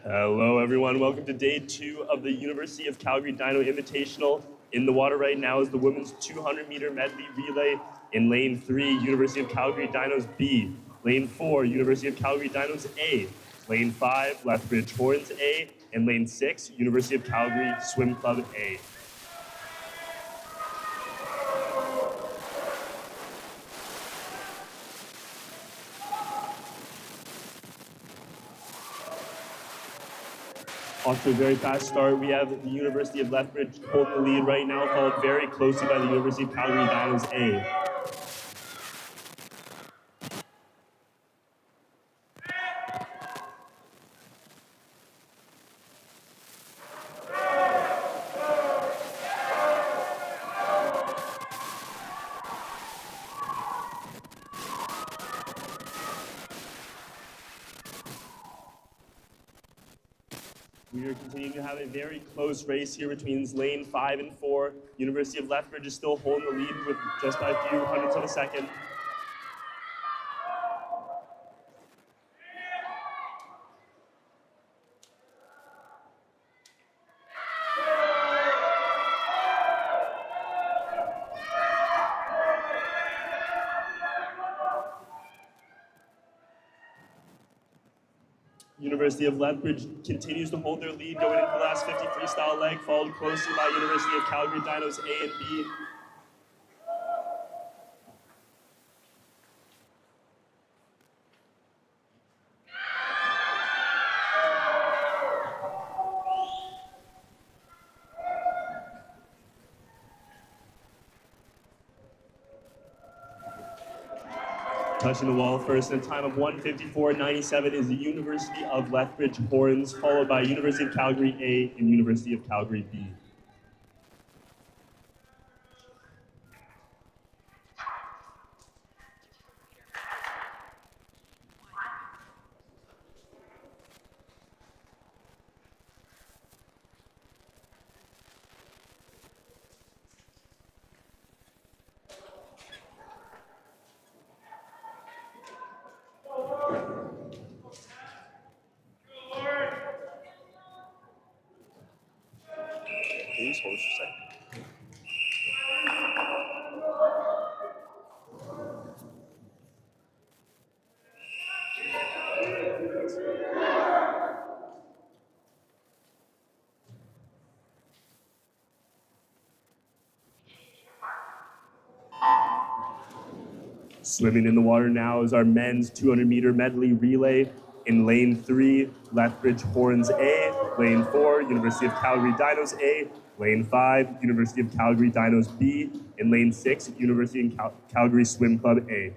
Hello, everyone. Welcome to day 2 of the University of Calgary Dino Invitational. In the water right now is the women's 200-meter medley relay. In lane 3, University of Calgary Dinos B. Lane 4, University of Calgary Dinos A. Lane 5, Lethbridge Horns A. And lane 6, University of Calgary Swim Club A. Off to a very fast start, we have the University of Lethbridge holding the lead right now, followed very closely by the University of Calgary Dinos A. We are continuing to have a very close race here between lane 5 and 4. University of Lethbridge is still holding the lead with just by a few hundredths of a second. University of Lethbridge continues to hold their lead going into the last 50 freestyle leg, followed closely by University of Calgary Dinos A and B. Touching the wall first in a time of 1:54.97 is the University of Lethbridge Horns, followed by University of Calgary A and University of Calgary B. Please hold just a second. Swimming in the water now is our men's 200-meter medley relay. In lane 3, Lethbridge Horns A. Lane 4, University of Calgary Dinos A. Lane 5, University of Calgary Dinos B. In lane 6, University of Calgary Swim Club A.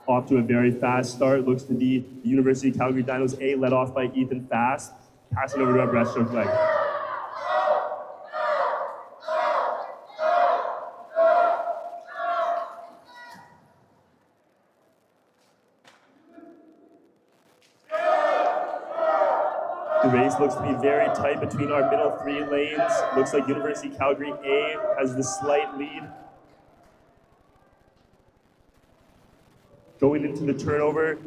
Off to a very fast start. Looks to be the University of Calgary Dinos A, led off by Ethan Fast. Passing over to our breaststroke leg. The race looks to be very tight between our middle 3 lanes. Looks like University of Calgary A has the slight lead. Going into the turnover,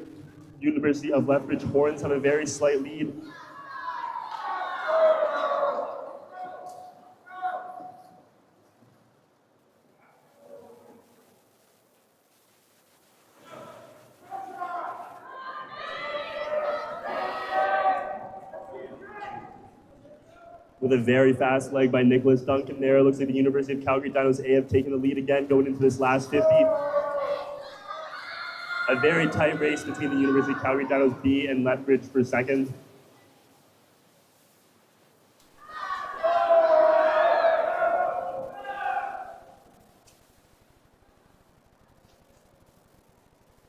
University of Lethbridge Horns have a very slight lead. With a very fast leg by Nicholas Duncan there. Looks like the University of Calgary Dinos A have taken the lead again going into this last 50. A very tight race between the University of Calgary Dinos B and Lethbridge for second.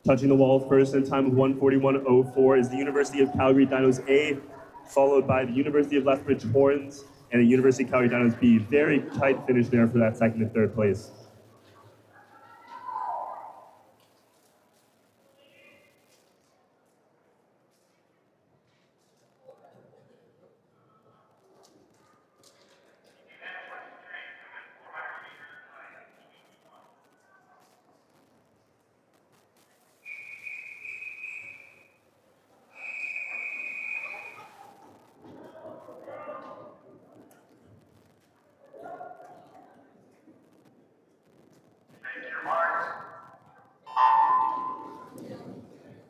Touching the wall first in a time of 1:41.04 is the University of Calgary Dinos A, followed by the University of Lethbridge Horns and the University of Calgary Dinos B. Very tight finish there for that second and third place.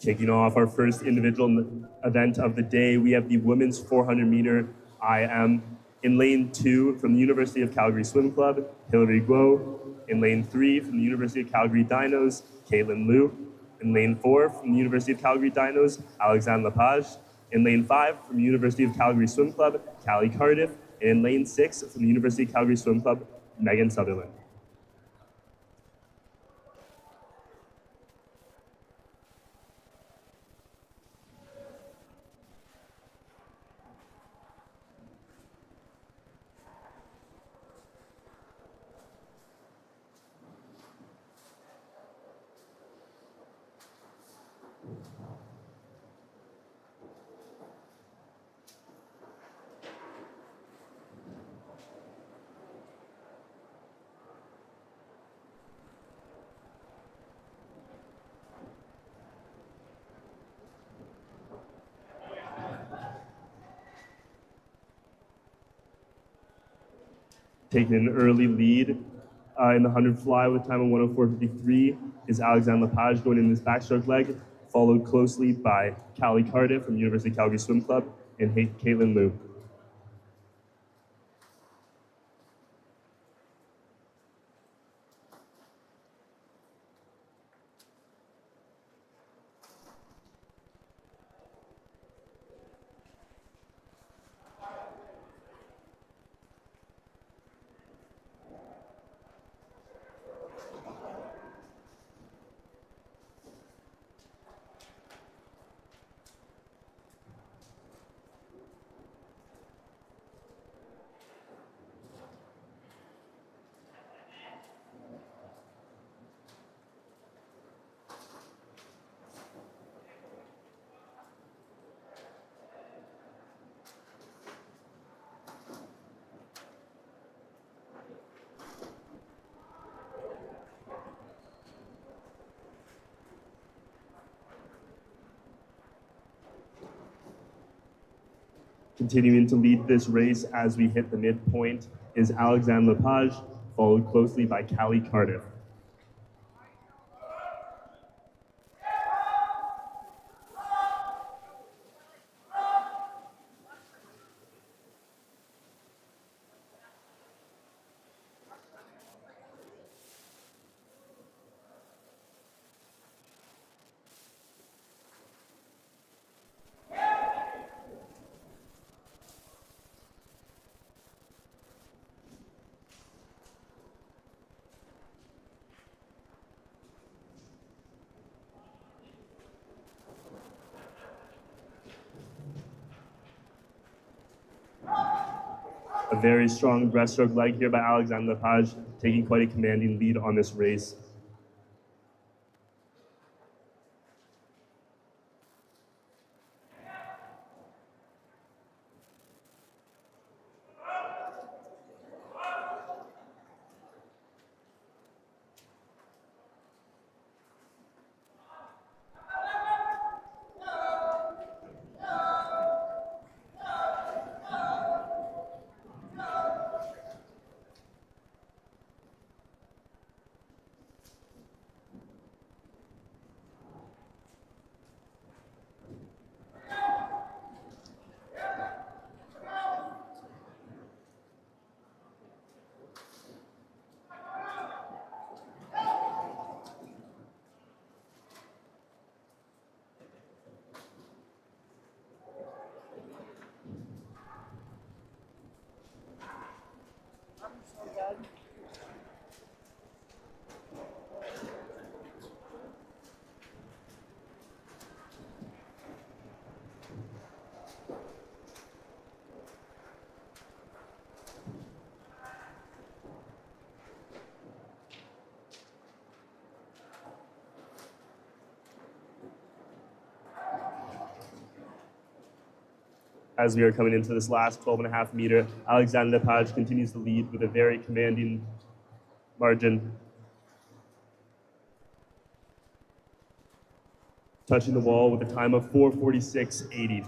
Kicking off our first individual event of the day, we have the women's 400 meter IM. In lane 2 from the University of Calgary Swim Club, Hilary Guo. In lane 3 from the University of Calgary Dinos, Caitlin Liu. In lane 4 from the University of Calgary Dinos, Alexandre Lepage. In lane 5 from the University of Calgary Swim Club, Callie Cardiff. And in lane 6 from the University of Calgary Swim Club, Megan Sutherland. Taking an early lead in the 100 fly with time of 104.53 is Alexandre Lepage going in this backstroke leg, followed closely by Callie Cardiff from University of Calgary Swim Club and Caitlin Liu. Continuing to lead this race as we hit the midpoint is Alexandre Lepage, followed closely by Callie Cardiff. A very strong breaststroke leg here by Alexandre Lepage, taking quite a commanding lead on this race. As we are coming into this last 12.5 meter, Alexandre Lepage continues to lead with a very commanding margin. Touching the wall with a time of 4:46.80.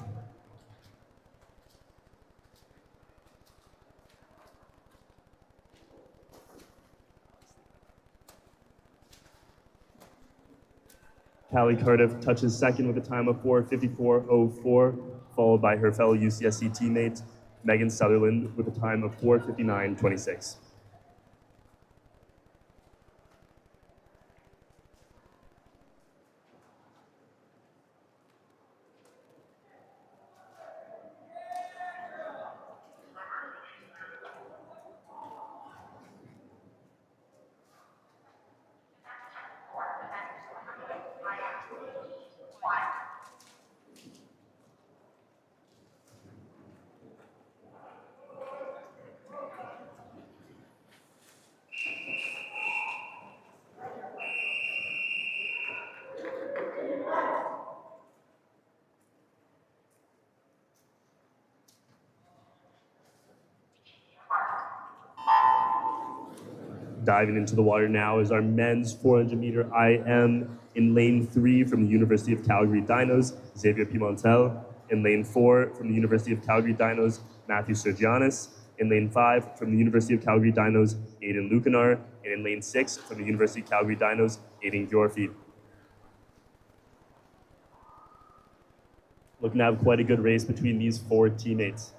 Callie Cardiff touches second with a time of 4:54.04, followed by her fellow UCSC teammate, Megan Sutherland, with a time of 4:59.26. Diving into the water now is our men's 400-meter IM in lane 3 from the University of Calgary Dinos, Xavier Pimentel. In lane 4 from the University of Calgary Dinos, Matthew Sergianis. In lane 5 from the University of Calgary Dinos, Aiden Lucanar. And in lane 6 from the University of Calgary Dinos, Aiden Yorfie. Looking to have quite a good race between these 4 teammates.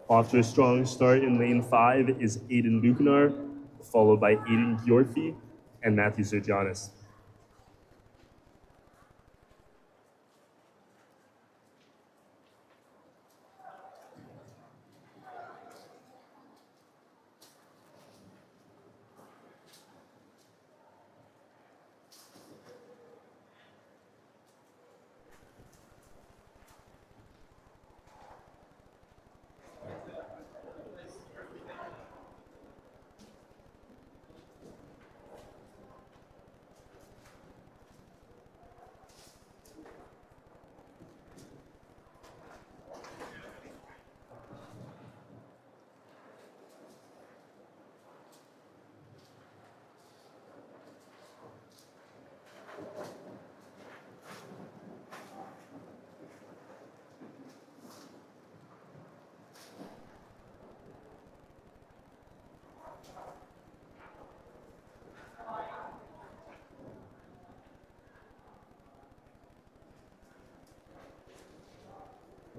Off to a strong start in lane 5 is Aiden Lucanar, followed by Aiden Yorfie and Matthew Sergianis.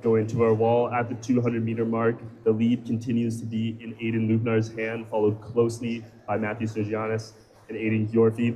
Going to our wall at the 200-meter mark, the lead continues to be in Aiden Lucanar's hand, followed closely by Matthew Sergianis and Aiden Yorfie.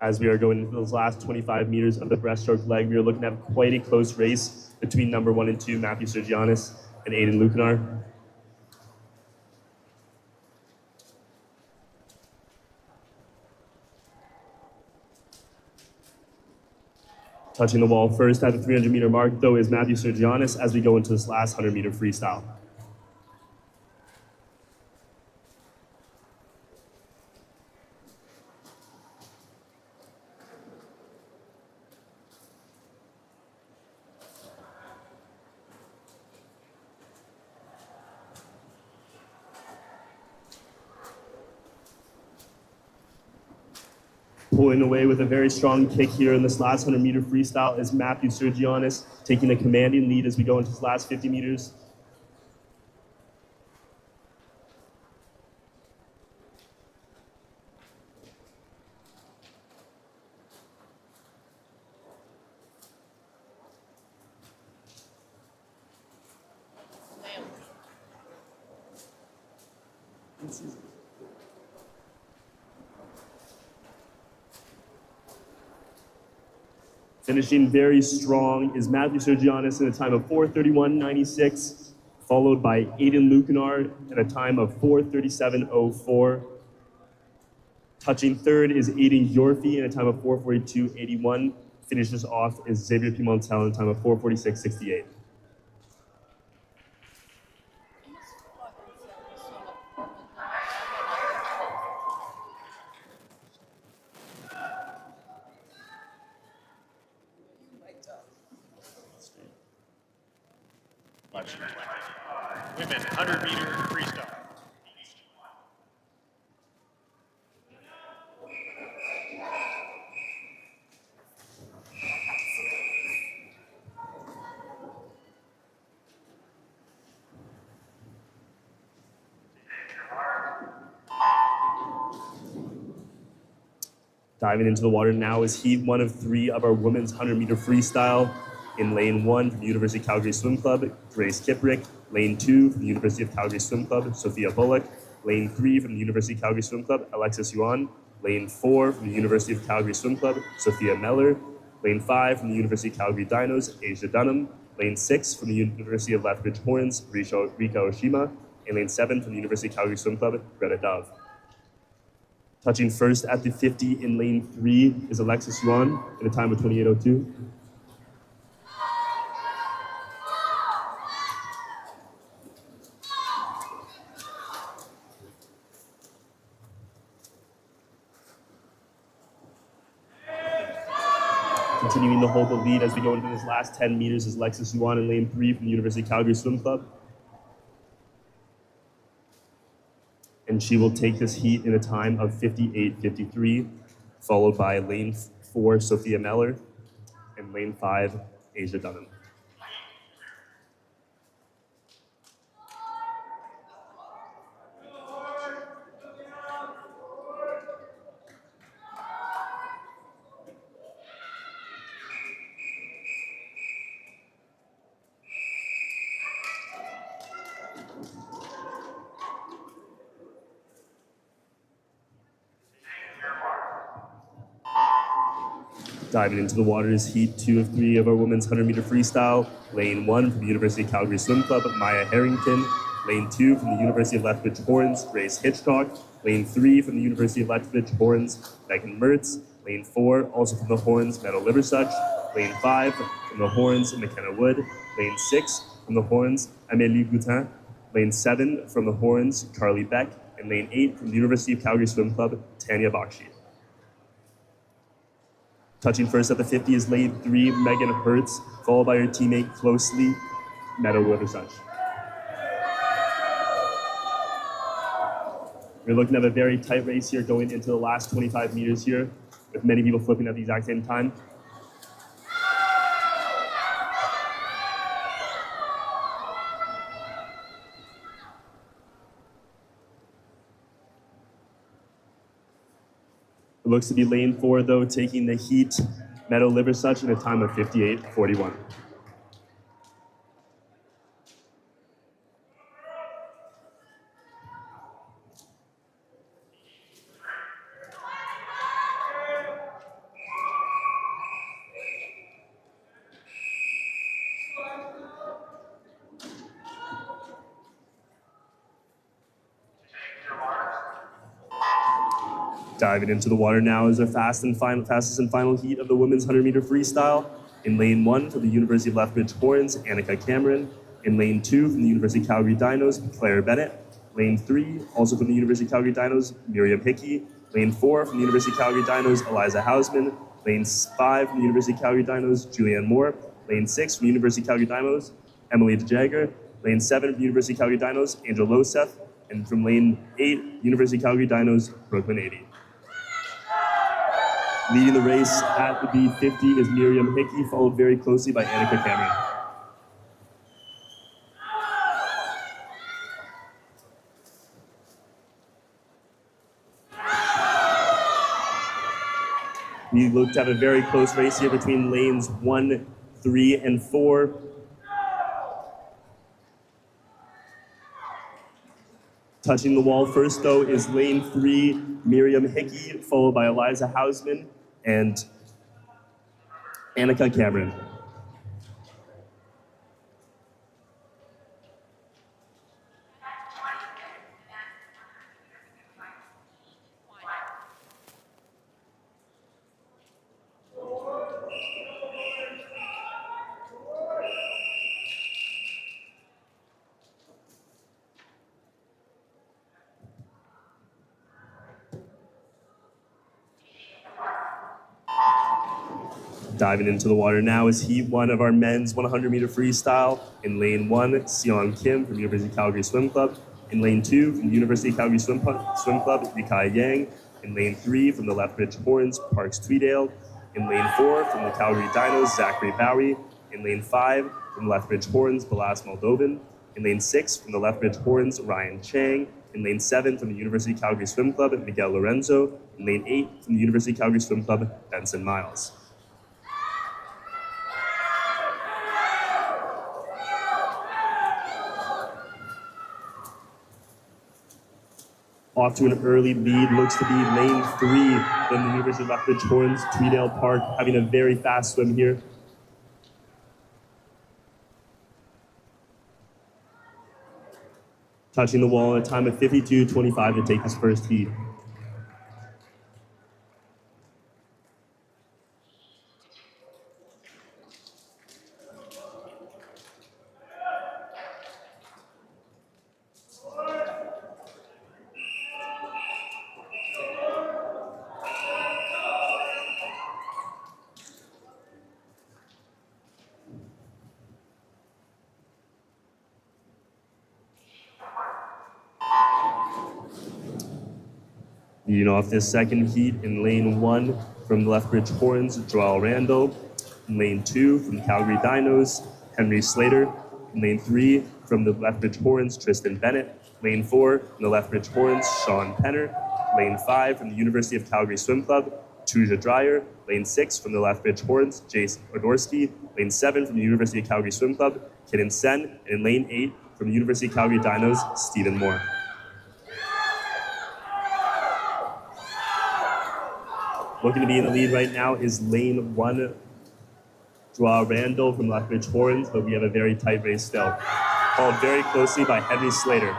As we are going into those last 25 meters of the breaststroke leg, we are looking to have quite a close race between number 1 and 2, Matthew Sergianis and Aiden Lucanar. Touching the wall first at the 300-meter mark, though, is Matthew Sergianis as we go into this last 100-meter freestyle. Pulling away with a very strong kick here in this last 100-meter freestyle is Matthew Sergianis, taking a commanding lead as we go into his last 50 meters. Finishing very strong is Matthew Sergianis at a time of 4:31.96, followed by Aiden Lucanar at a time of 4:37.04. Touching third is Aiden Yorfi at a time of 4:42.81. Finishes off is Xavier Pimentel at a time of 4:46.68. Women 100-meter freestyle. Diving into the water now is heat one of three of our women's 100-meter freestyle. In lane one from the University of Calgary Swim Club, Grace Kiprick. Lane two from the University of Calgary Swim Club, Sophia Bullock. Lane three from the University of Calgary Swim Club, Alexis Yuan. Lane four from the University of Calgary Swim Club, Sophia Meller. Lane five from the University of Calgary Dinos, Asia Dunham. Lane six from the University of Lethbridge Horns, Rika Oshima. And lane seven from the University of Calgary Swim Club, Greta Dove. Touching first at the 50 in lane three is Alexis Yuan at a time of 28:02. Continuing to hold the lead as we go into this last 10 meters is Alexis Yuan in lane three from the University of Calgary Swim Club. And she will take this heat in a time of 58:53, followed by lane four, Sophia Meller, and lane five, Asia Dunham. Diving into the water is heat two of three of our women's 100-meter freestyle. Lane one from the University of Calgary Swim Club, Maya Harrington. Lane two from the University of Lethbridge Horns, Grace Hitchcock. Lane three from the University of Lethbridge Horns, Megan Mertz. Lane four, also from the Horns, Meadow Liversuch. Lane five from the Horns, McKenna Wood. Lane six from the Horns, Amélie Goutin. Lane seven from the Horns, Carly Beck. And lane eight from the University of Calgary Swim Club, Tanya Bakshi. Touching first at the 50 is lane three, Megan Hertz, followed by her teammate closely, Meadow Liversuch. We're looking at a very tight race here going into the last 25 meters here, with many people flipping at the exact same time. It looks to be lane four, though, taking the heat, Meadow Liversuch in a time of 58:41. Diving into the water now is our fastest and final heat of the women's 100-meter freestyle. In lane one from the University of Lethbridge Horns, Annika Cameron. In lane two from the University of Calgary Dinos, Claire Bennett. Lane three, also from the University of Calgary Dinos, Miriam Hickey. Lane four from the University of Calgary Dinos, Eliza Hausman. Lane five from the University of Calgary Dinos, Julianne Moore. Lane six from the University of Calgary Dinos, Emily DeJagger. Lane seven from the University of Calgary Dinos, Angel Loseth. And from lane eight, University of Calgary Dinos, Brooklyn 80. Leading the race at the B50 is Miriam Hickey, followed very closely by Annika Cameron. We look to have a very close race here between lanes 1, 3, and 4. Touching the wall first, though, is lane 3, Miriam Hickey, followed by Eliza Hausman and Annika Cameron. Diving into the water now is Heat 1 of our men's 100-meter freestyle. In lane 1, Seon Kim from University of Calgary Swim Club. In lane 2, from the University of Calgary Swim Club, Rikai Yang. In lane 3, from the Lethbridge Horns, Parks Tweedale. In lane 4, from the Calgary Dinos, Zachary Bowie. In lane 5, from the Lethbridge Horns, Balas Moldovan. In lane 6, from the Lethbridge Horns, Ryan Chang. In lane 7, from the University of Calgary Swim Club, Miguel Lorenzo. In lane 8, from the University of Calgary Swim Club, Benson Miles. Off to an early lead, looks to be lane 3 in the University of Lethbridge Horns, Tweedale Park, having a very fast swim here. Touching the wall at a time of 52:25 to take his first heat. Leading off this second heat in lane 1 from the Lethbridge Horns, Joel Randall. In lane 2 from the Calgary Dinos, Henry Slater. In lane 3 from the Lethbridge Horns, Tristan Bennett. Lane 4 from the Lethbridge Horns, Sean Penner. Lane 5 from the University of Calgary Swim Club, Tuja Dreyer. Lane 6 from the Lethbridge Horns, Jace Odorsky. Lane 7 from the University of Calgary Swim Club, Kidden Sen. And in lane 8 from the University of Calgary Dinos, Stephen Moore. Looking to be in the lead right now is lane 1, Joao Randall from Lethbridge Horns, but we have a very tight race still. Followed very closely by Henry Slater.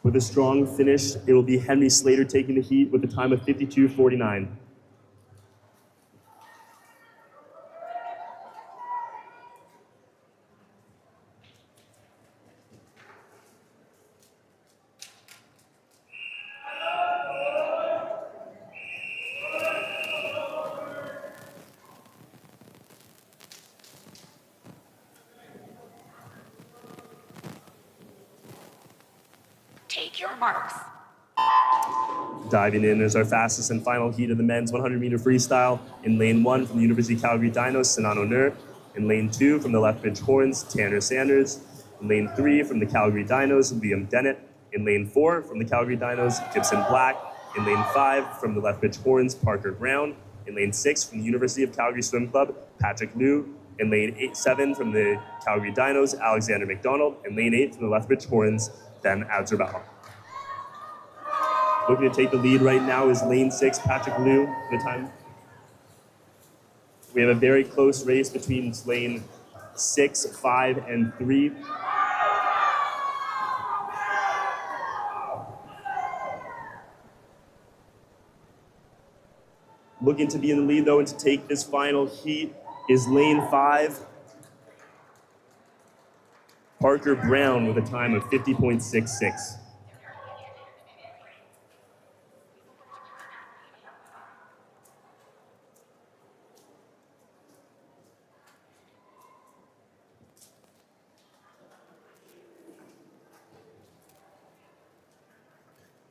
With a strong finish, it will be Henry Slater taking the heat with a time of 52:49. Take your marks. Diving in is our fastest and final heat of the men's 100-meter freestyle. In lane 1 from the University of Calgary Dinos, Sinan Nur. In lane 2 from the Lethbridge Horns, Tanner Sanders. In lane 3 from the Calgary Dinos, Liam Dennett. In lane 4 from the Calgary Dinos, Gibson Black. In lane 5 from the Lethbridge Horns, Parker Brown. In lane 6 from the University of Calgary Swim Club, Patrick Liu. In lane 7 from the Calgary Dinos, Alexander McDonald. In lane 8 from the Lethbridge Horns, Ben Adzerbal. Looking to take the lead right now is lane 6, Patrick Liu. The time. We have a very close race between lane 6, 5, and 3. Looking to be in the lead, though, and to take this final heat is lane 5, Parker Brown, with a time of 50.66.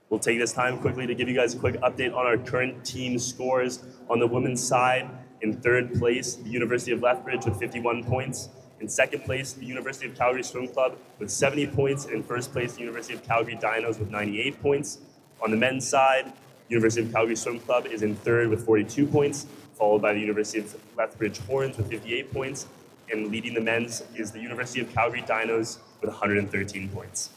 We'll take this time quickly to give you guys a quick update on our current team scores. On the women's side, in third place, the University of Lethbridge with 51 points. In second place, the University of Calgary Swim Club with 70 points. And in first place, the University of Calgary Dinos with 98 points. On the men's side, University of Calgary Swim Club is in third with 42 points, followed by the University of Lethbridge Horns with 58 points, and leading the men's is the University of Calgary Dinos with 113 points.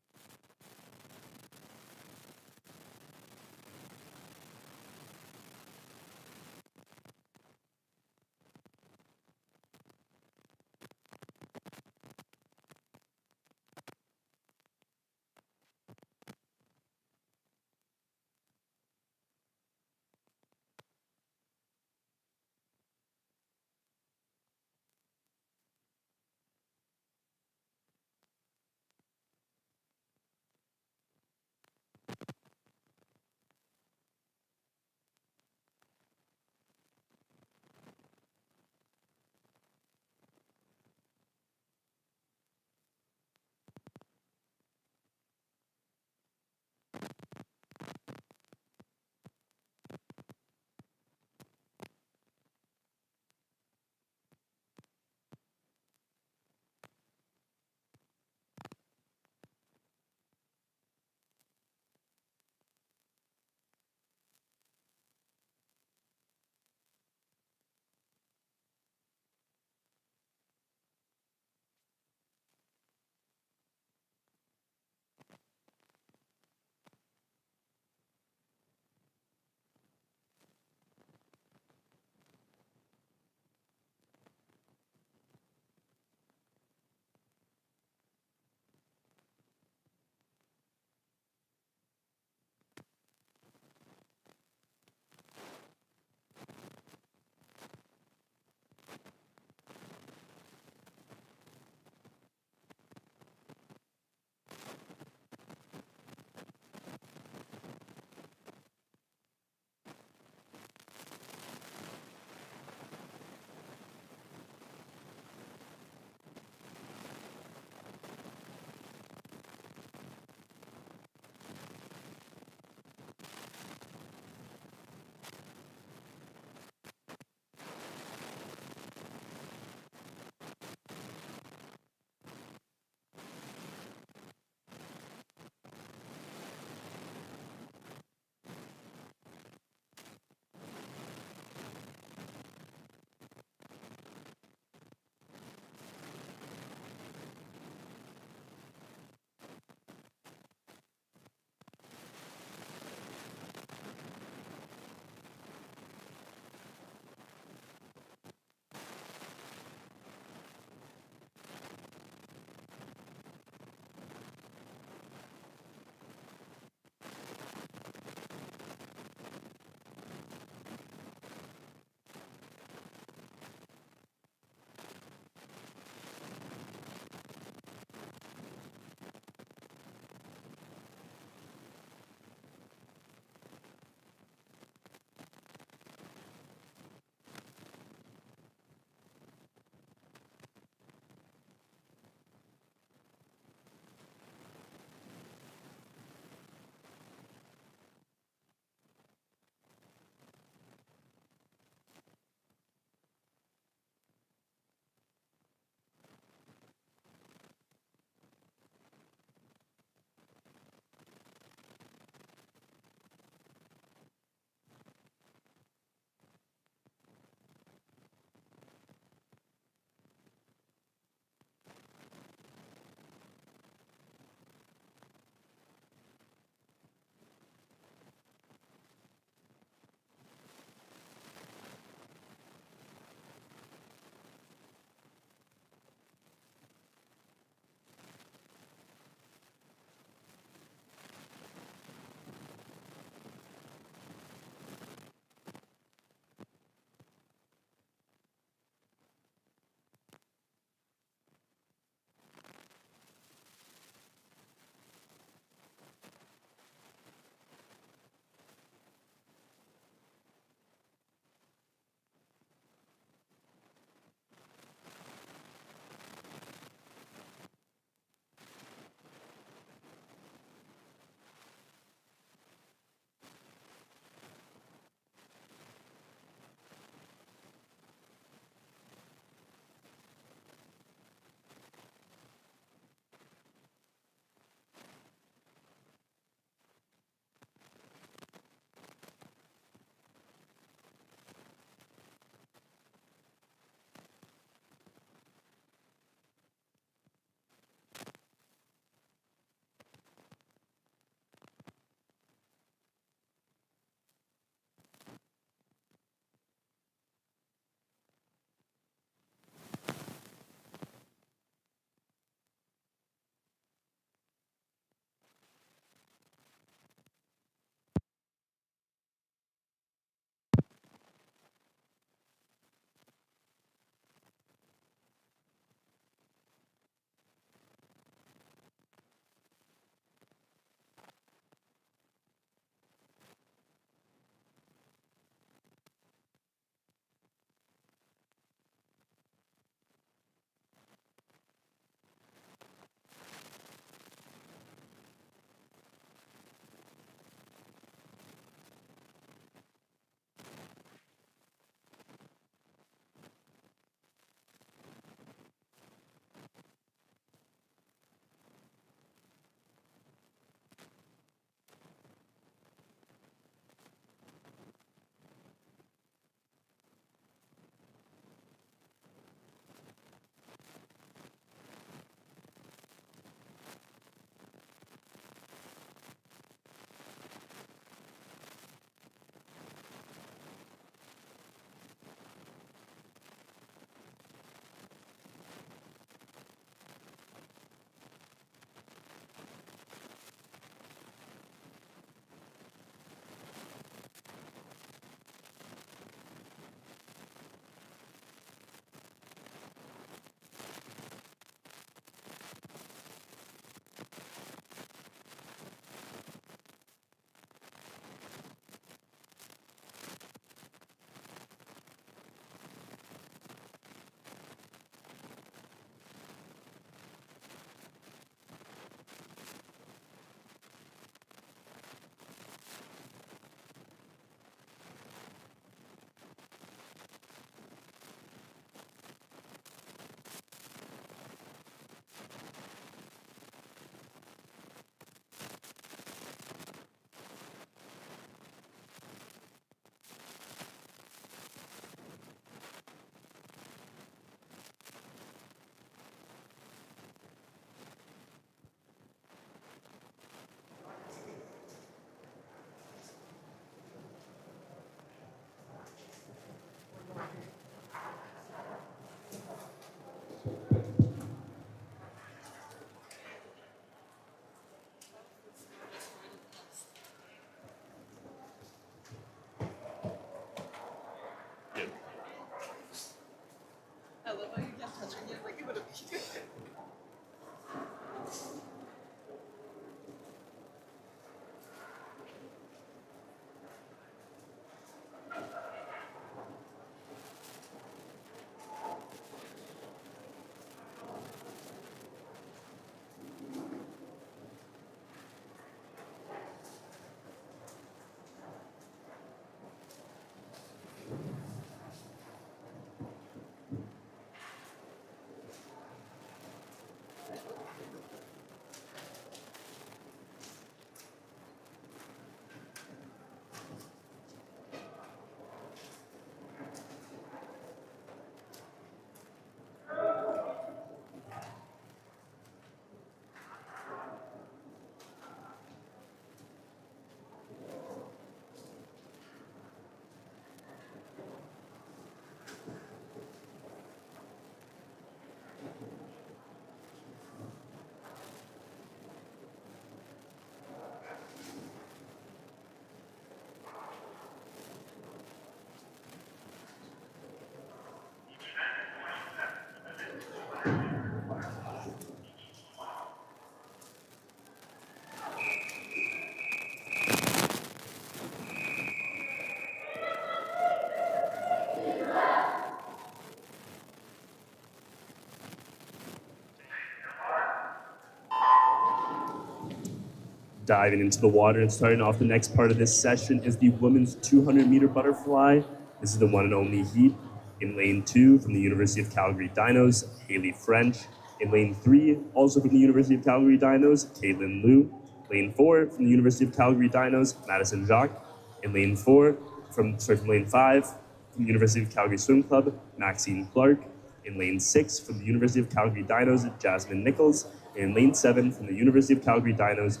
Diving into the water and starting off the next part of this session is the women's 200-meter butterfly. This is the one and only heat. In lane 2 from the University of Calgary Dinos, Haley French. In lane 3, also from the University of Calgary Dinos, Caitlin Liu. Lane 4 from the University of Calgary Dinos, Madison Jacques. In lane 5, from the University of Calgary Swim Club, Maxine Clark. In lane 6 from the University of Calgary Dinos, Jasmine Nichols. And in lane 7 from the University of Calgary Dinos,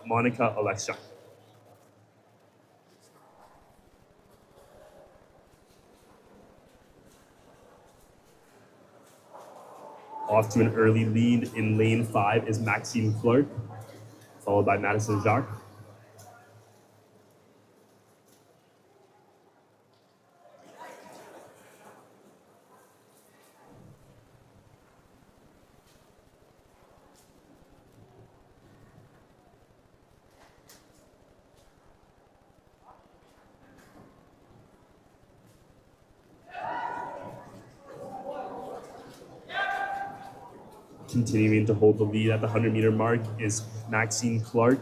Monica Alexiak. Off to an early lead in lane 5 is Maxine Clark, followed by Madison Jacques. Continuing to hold the lead at the 100-meter mark is Maxine Clark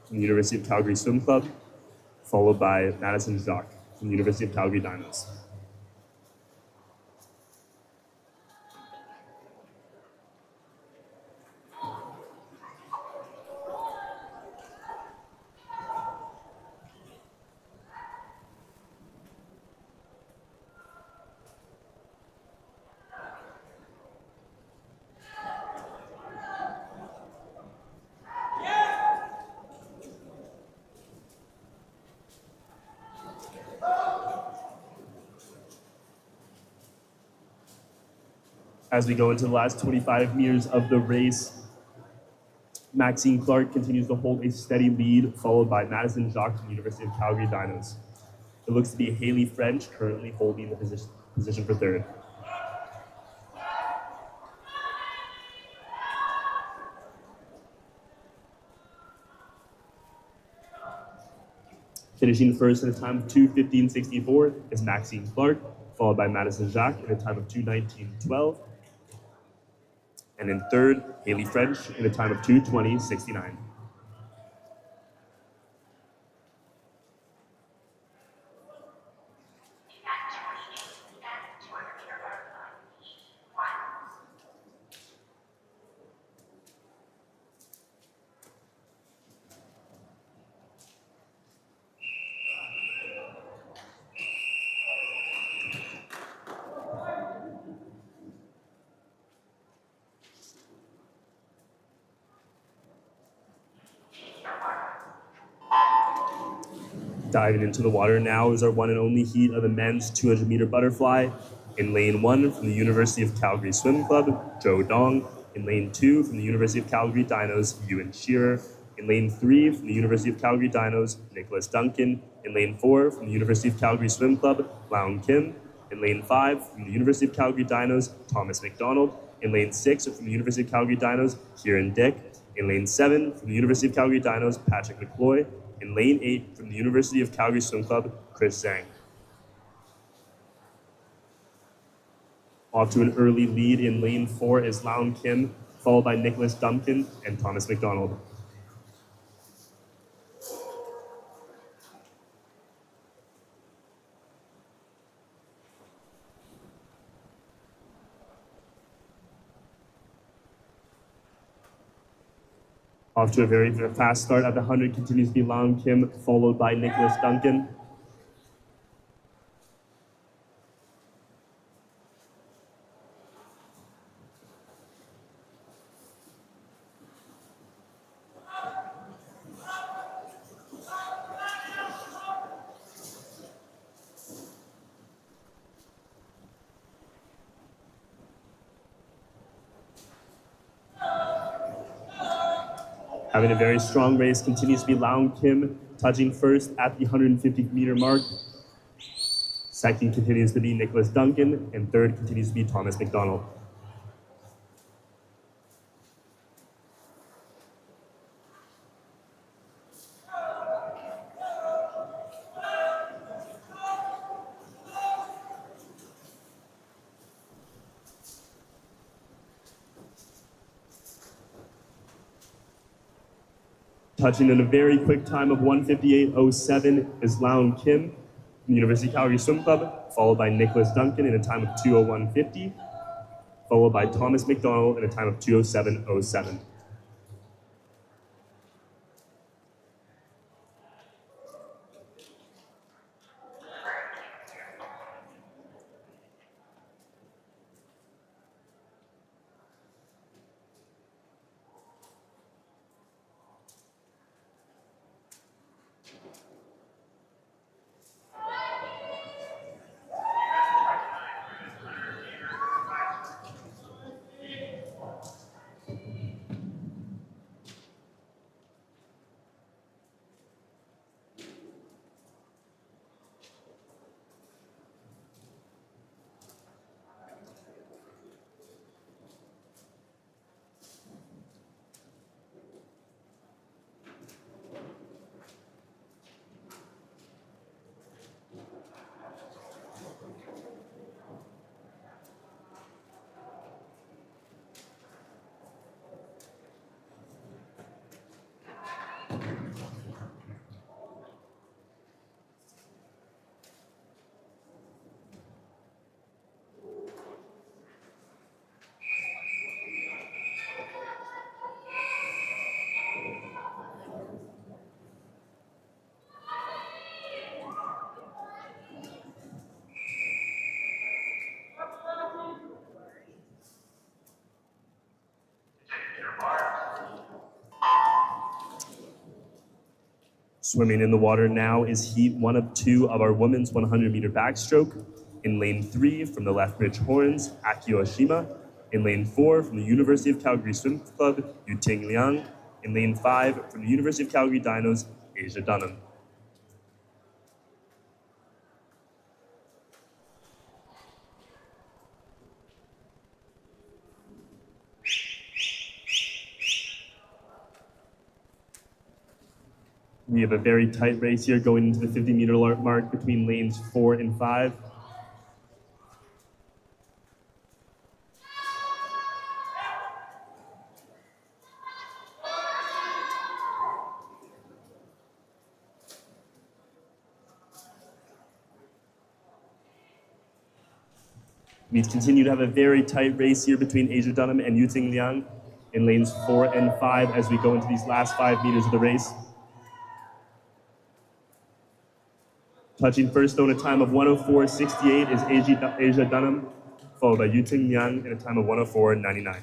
from the University of Calgary Swim Club, followed by Madison Jacques from the University of Calgary Dinos. As we go into the last 25 meters of the race, Maxine Clark continues to hold a steady lead, followed by Madison Jacques from the University of Calgary Dinos. It looks to be Haley French currently holding the position for third. Finishing first in a time of 2:15.64 is Maxine Clark, followed by Madison Jacques in a time of 2:19.12. And in third, Haley French in a time of 2:20.69. Diving into the water now is our one and only heat of the men's 200-meter butterfly. In lane 1 from the University of Calgary Swim Club, Joe Dong. In lane 2 from the University of Calgary Dinos, Ewan Shearer. In lane 3 from the University of Calgary Dinos, Nicholas Duncan. In lane 4 from the University of Calgary Swim Club, Laun Kim. In lane 5 from the University of Calgary Dinos, Thomas McDonald. In lane 6 from the University of Calgary Dinos, Kieran Dick. In lane 7 from the University of Calgary Dinos, Patrick McCloy. In lane 8 from the University of Calgary Swim Club, Chris Zhang. Off to an early lead in lane 4 is Laun Kim, followed by Nicholas Duncan and Thomas McDonald. Off to a very fast start at the 100 continues to be Laun Kim, followed by Nicholas Duncan. Having a very strong race continues to be Laun Kim, touching first at the 150-meter mark. Second continues to be Nicholas Duncan, and third continues to be Thomas McDonald. Touching in a very quick time of 1:58.07 is Laun Kim from the University of Calgary Swim Club, followed by Nicholas Duncan in a time of 2:01.50, followed by Thomas McDonald in a time of 2:07.07. Swimming in the water now is heat 1 of 2 of our women's 100-meter backstroke. In lane 3 from the Lethbridge Horns, Akio Ashima. In lane 4 from the University of Calgary Swim Club, Yuting Liang. In lane 5 from the University of Calgary Dinos, Asia Dunham. We have a very tight race here going into the 50-meter mark between lanes 4 and 5. We continue to have a very tight race here between Asia Dunham and Yuting Liang in lanes 4 and 5 as we go into these last 5 meters of the race. Touching first though in a time of 1:04.68 is Asia Dunham, followed by Yuting Liang in a time of 1:04.99.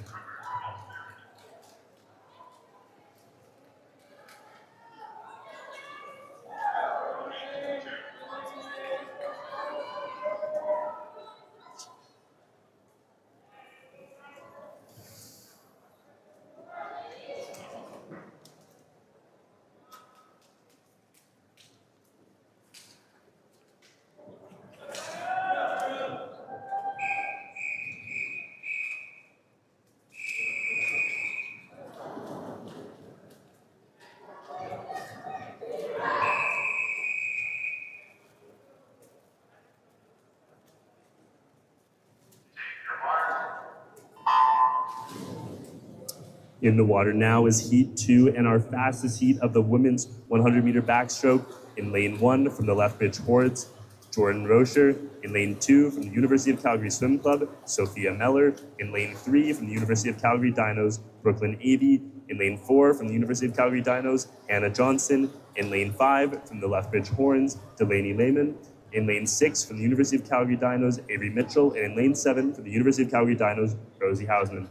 In the water now is heat 2 and our fastest heat of the women's 100-meter backstroke. In lane 1 from the Lethbridge Hordes, Jordan Rocher. In lane 2 from the University of Calgary Swim Club, Sophia Meller. In lane 3 from the University of Calgary Dinos, Brooklyn Avey. In lane 4 from the University of Calgary Dinos, Hannah Johnson. In lane 5 from the Lethbridge Horns, Delaney Lehman. In lane 6 from the University of Calgary Dinos, Avery Mitchell. And in lane 7 from the University of Calgary Dinos, Rosie Hausman.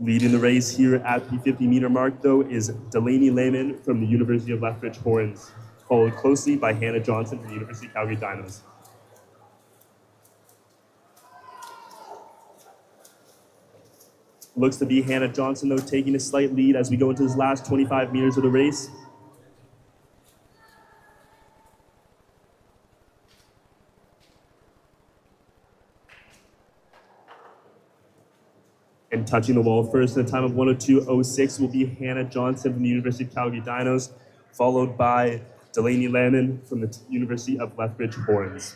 Leading the race here at the 50-meter mark, though, is Delaney Lehman from the University of Lethbridge Horns, followed closely by Hannah Johnson from the University of Calgary Dinos. Looks to be Hannah Johnson, though, taking a slight lead as we go into this last 25 meters of the race. And touching the wall first in a time of 1:02.06 will be Hannah Johnson from the University of Calgary Dinos, followed by Delaney Lehman from the University of Lethbridge Horns.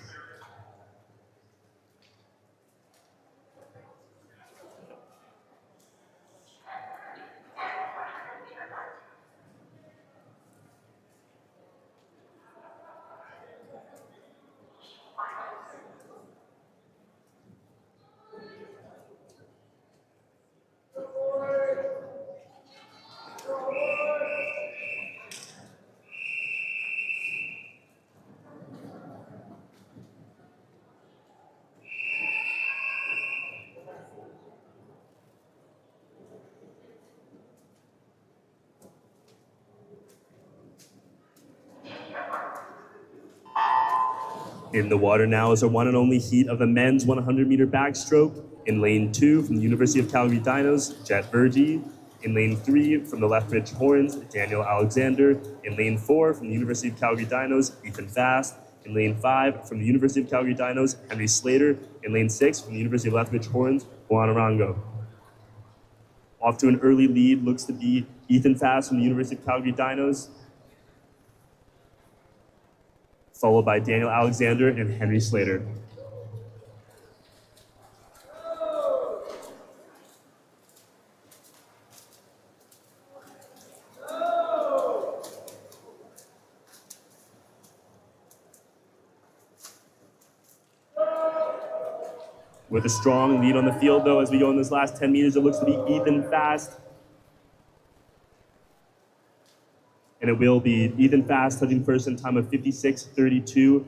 In the water now is our one and only heat of the men's 100-meter backstroke. In lane 2 from the University of Calgary Dinos, Jet Vergy. In lane 3 from the Lethbridge Horns, Daniel Alexander. In lane 4 from the University of Calgary Dinos, Ethan Fast. In lane 5 from the University of Calgary Dinos, Henry Slater. In lane 6 from the University of Lethbridge Horns, Juan Arango. Off to an early lead looks to be Ethan Fast from the University of Calgary Dinos, followed by Daniel Alexander and Henry Slater. With a strong lead on the field, though, as we go in this last 10 meters, it looks to be Ethan Fast. And it will be Ethan Fast touching first in time of 56:32,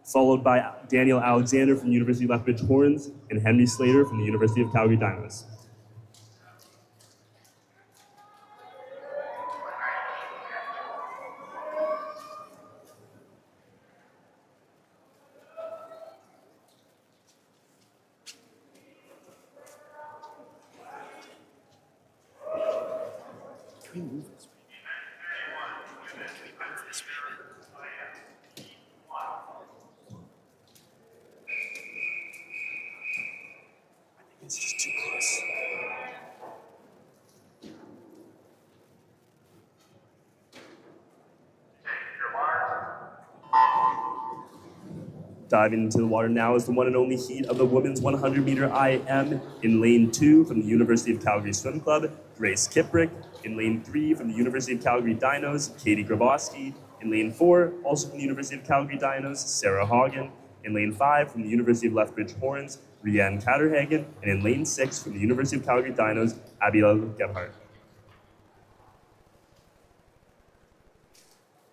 followed by Daniel Alexander from the University of Lethbridge Horns and Henry Slater from the University of Calgary Dinos. Can we move this? It's just too close. Diving into the water now is the one and only heat of the women's 100-meter IM. In lane 2 from the University of Calgary Swim Club, Grace Kiprick. In lane 3 from the University of Calgary Dinos, Katie Grabowski. In lane 4, also from the University of Calgary Dinos, Sarah Hagen. In lane 5 from the University of Lethbridge Horns, Rianne Katterhagen. And in lane 6 from the University of Calgary Dinos, Abigail Gebhardt.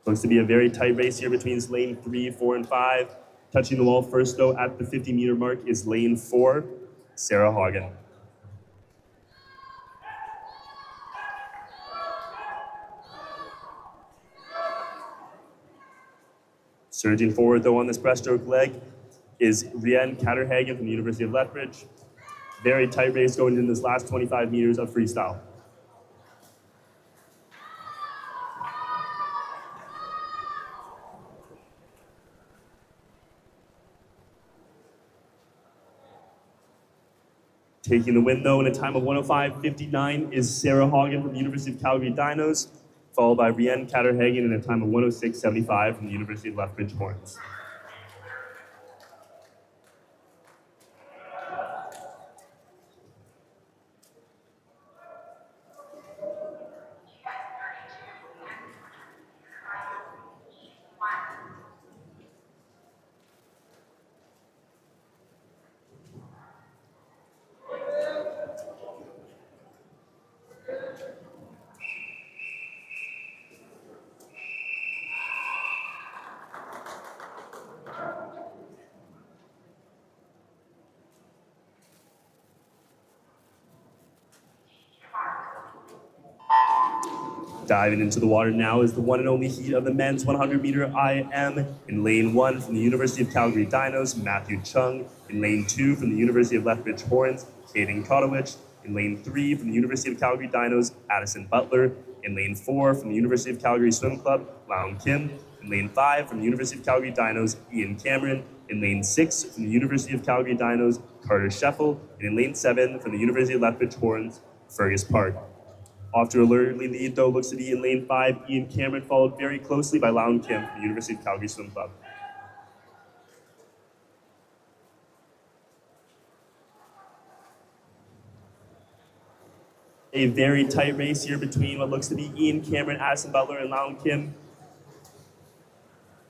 Looks to be a very tight race here between lane 3, 4, and 5. Touching the wall first, though, at the 50-meter mark is lane 4, Sarah Hagen. Surging forward, though, on this breaststroke leg is Rianne Katterhagen from the University of Lethbridge. Very tight race going into this last 25 meters of freestyle. Taking the win, though, in a time of 105.59 is Sarah Hagen from the University of Calgary Dinos, followed by Rianne Katterhagen in a time of 106.75 from the University of Lethbridge Horns. Diving into the water now is the one and only heat of the men's 100-meter IM. In lane 1 from the University of Calgary Dinos, Matthew Chung. In lane 2 from the University of Lethbridge Horns, Caden Kotowich. In lane 3 from the University of Calgary Dinos, Addison Butler. In lane 4 from the University of Calgary Swim Club, Laun Kim. In lane 5 from the University of Calgary Dinos, Ian Cameron. In lane 6 from the University of Calgary Dinos, Carter Scheffel. And in lane 7 from the University of Lethbridge Horns, Fergus Park. Off to an early lead, though, looks to be in lane 5, Ian Cameron, followed very closely by Laun Kim from the University of Calgary Swim Club. A very tight race here between what looks to be Ian Cameron, Addison Butler, and Laun Kim.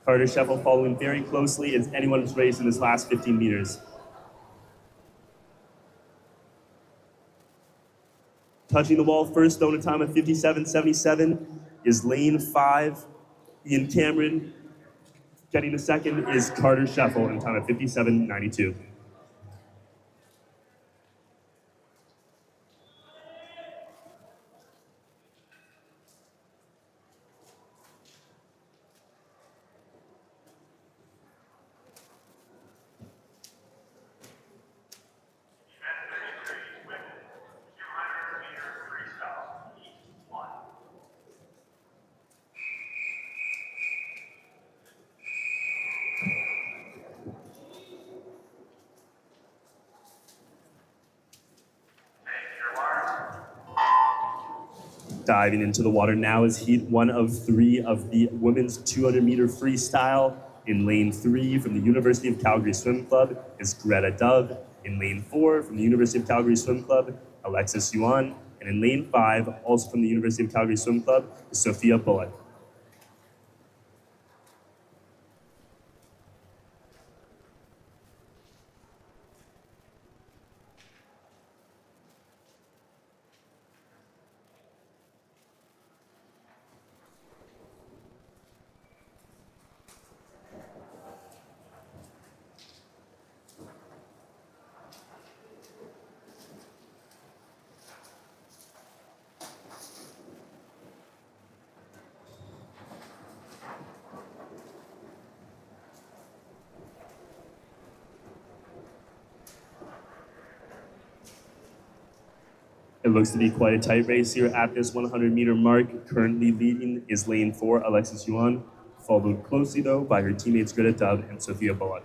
Carter Scheffel following very closely as anyone's race in this last 15 meters. Touching the wall first, though, in a time of 57.77 is lane 5, Ian Cameron. Getting the second is Carter Scheffel in a time of 57.92. Diving into the water now is heat 1 of 3 of the women's 200-meter freestyle. In lane 3 from the University of Calgary Swim Club is Greta Dove. In lane 4 from the University of Calgary Swim Club, Alexis Yuan. And in lane 5, also from the University of Calgary Swim Club, is Sophia Bullock. It looks to be quite a tight race here at this 100-meter mark. Currently leading is lane 4, Alexis Yuan, followed closely, though, by her teammates Greta Dove and Sophia Bullock.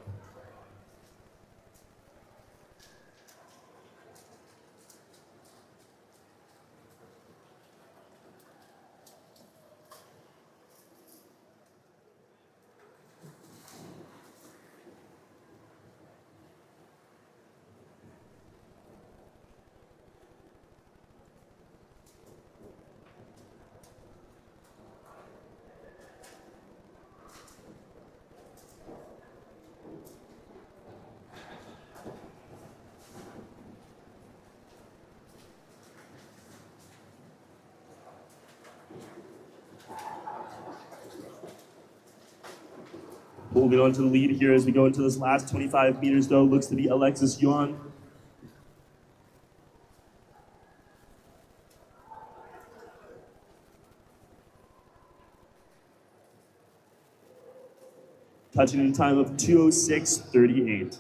Holding on to the lead here as we go into this last 25 meters, though, looks to be Alexis Yuan. Touching in a time of 2:06:38.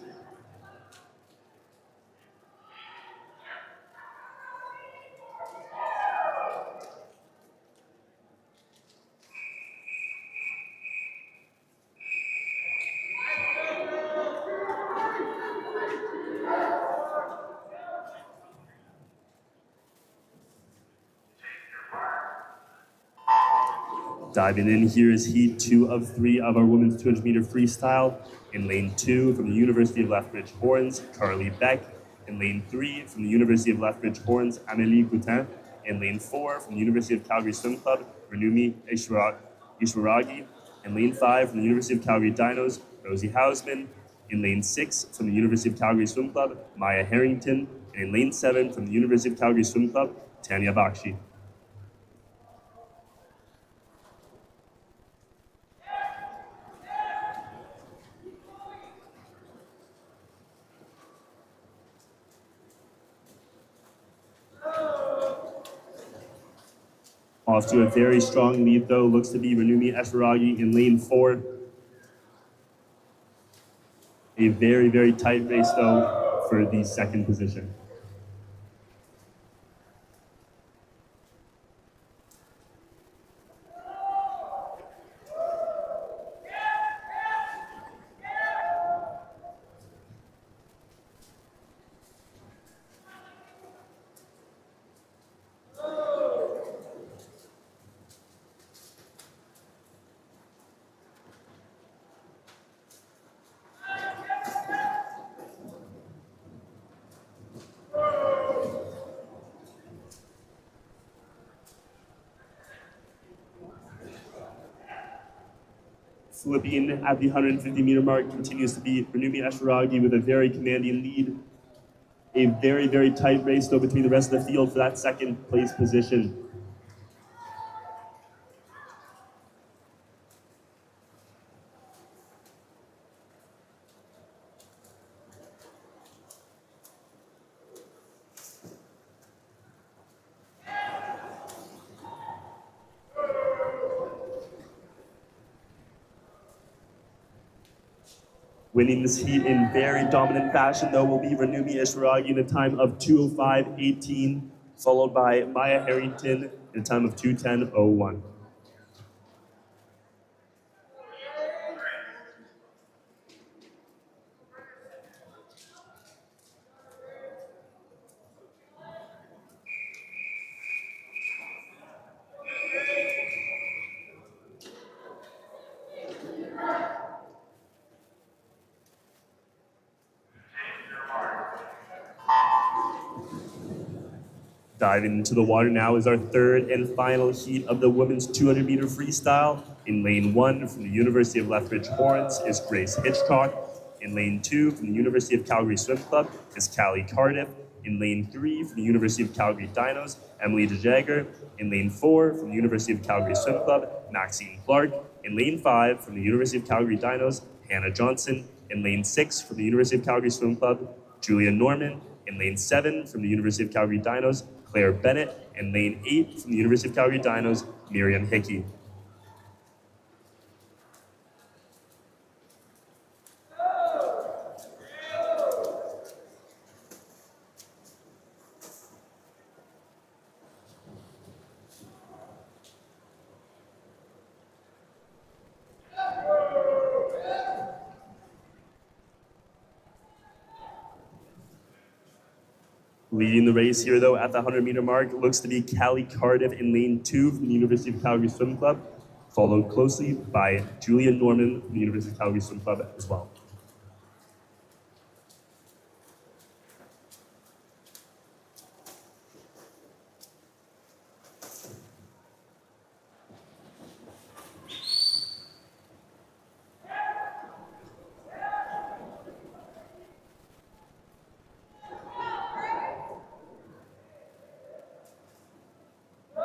Diving in here is heat 2 of 3 of our women's 200-meter freestyle. In lane 2 from the University of Lethbridge Horns, Carly Beck. In lane 3 from the University of Lethbridge Horns, Amélie Goutin. In lane 4 from the University of Calgary Swim Club, Renumi Ishwaragi. In lane 5 from the University of Calgary Dinos, Rosie Hausman. In lane 6 from the University of Calgary Swim Club, Maya Harrington. And in lane 7 from the University of Calgary Swim Club, Tanya Bakshi. Off to a very strong lead, though, looks to be Renumi Eswaragi in lane 4. A very, very tight race, though, for the second position. Flipping at the 150-meter mark continues to be Renumi Eswaragi with a very commanding lead. A very, very tight race, though, between the rest of the field for that second place position. Winning this heat in very dominant fashion, though, will be Renumi Eswaragi in a time of 2:05:18, followed by Maya Harrington in a time of 2:10:01. Diving into the water now is our third and final heat of the women's 200-meter freestyle. In lane 1 from the University of Lethbridge Horns is Grace Hitchcock. In lane 2 from the University of Calgary Swim Club is Callie Cardiff. In lane 3 from the University of Calgary Dinos, Emily DeJagger. In lane 4 from the University of Calgary Swim Club, Maxine Clark. In lane 5 from the University of Calgary Dinos, Hannah Johnson. In lane 6 from the University of Calgary Swim Club, Julia Norman. In lane 7 from the University of Calgary Dinos, Claire Bennett. In lane 8 from the University of Calgary Dinos, Miriam Hickey. Leading the race here, though, at the 100-meter mark looks to be Callie Cardiff in lane 2 from the University of Calgary Swim Club, followed closely by Julia Norman from the University of Calgary Swim Club as well.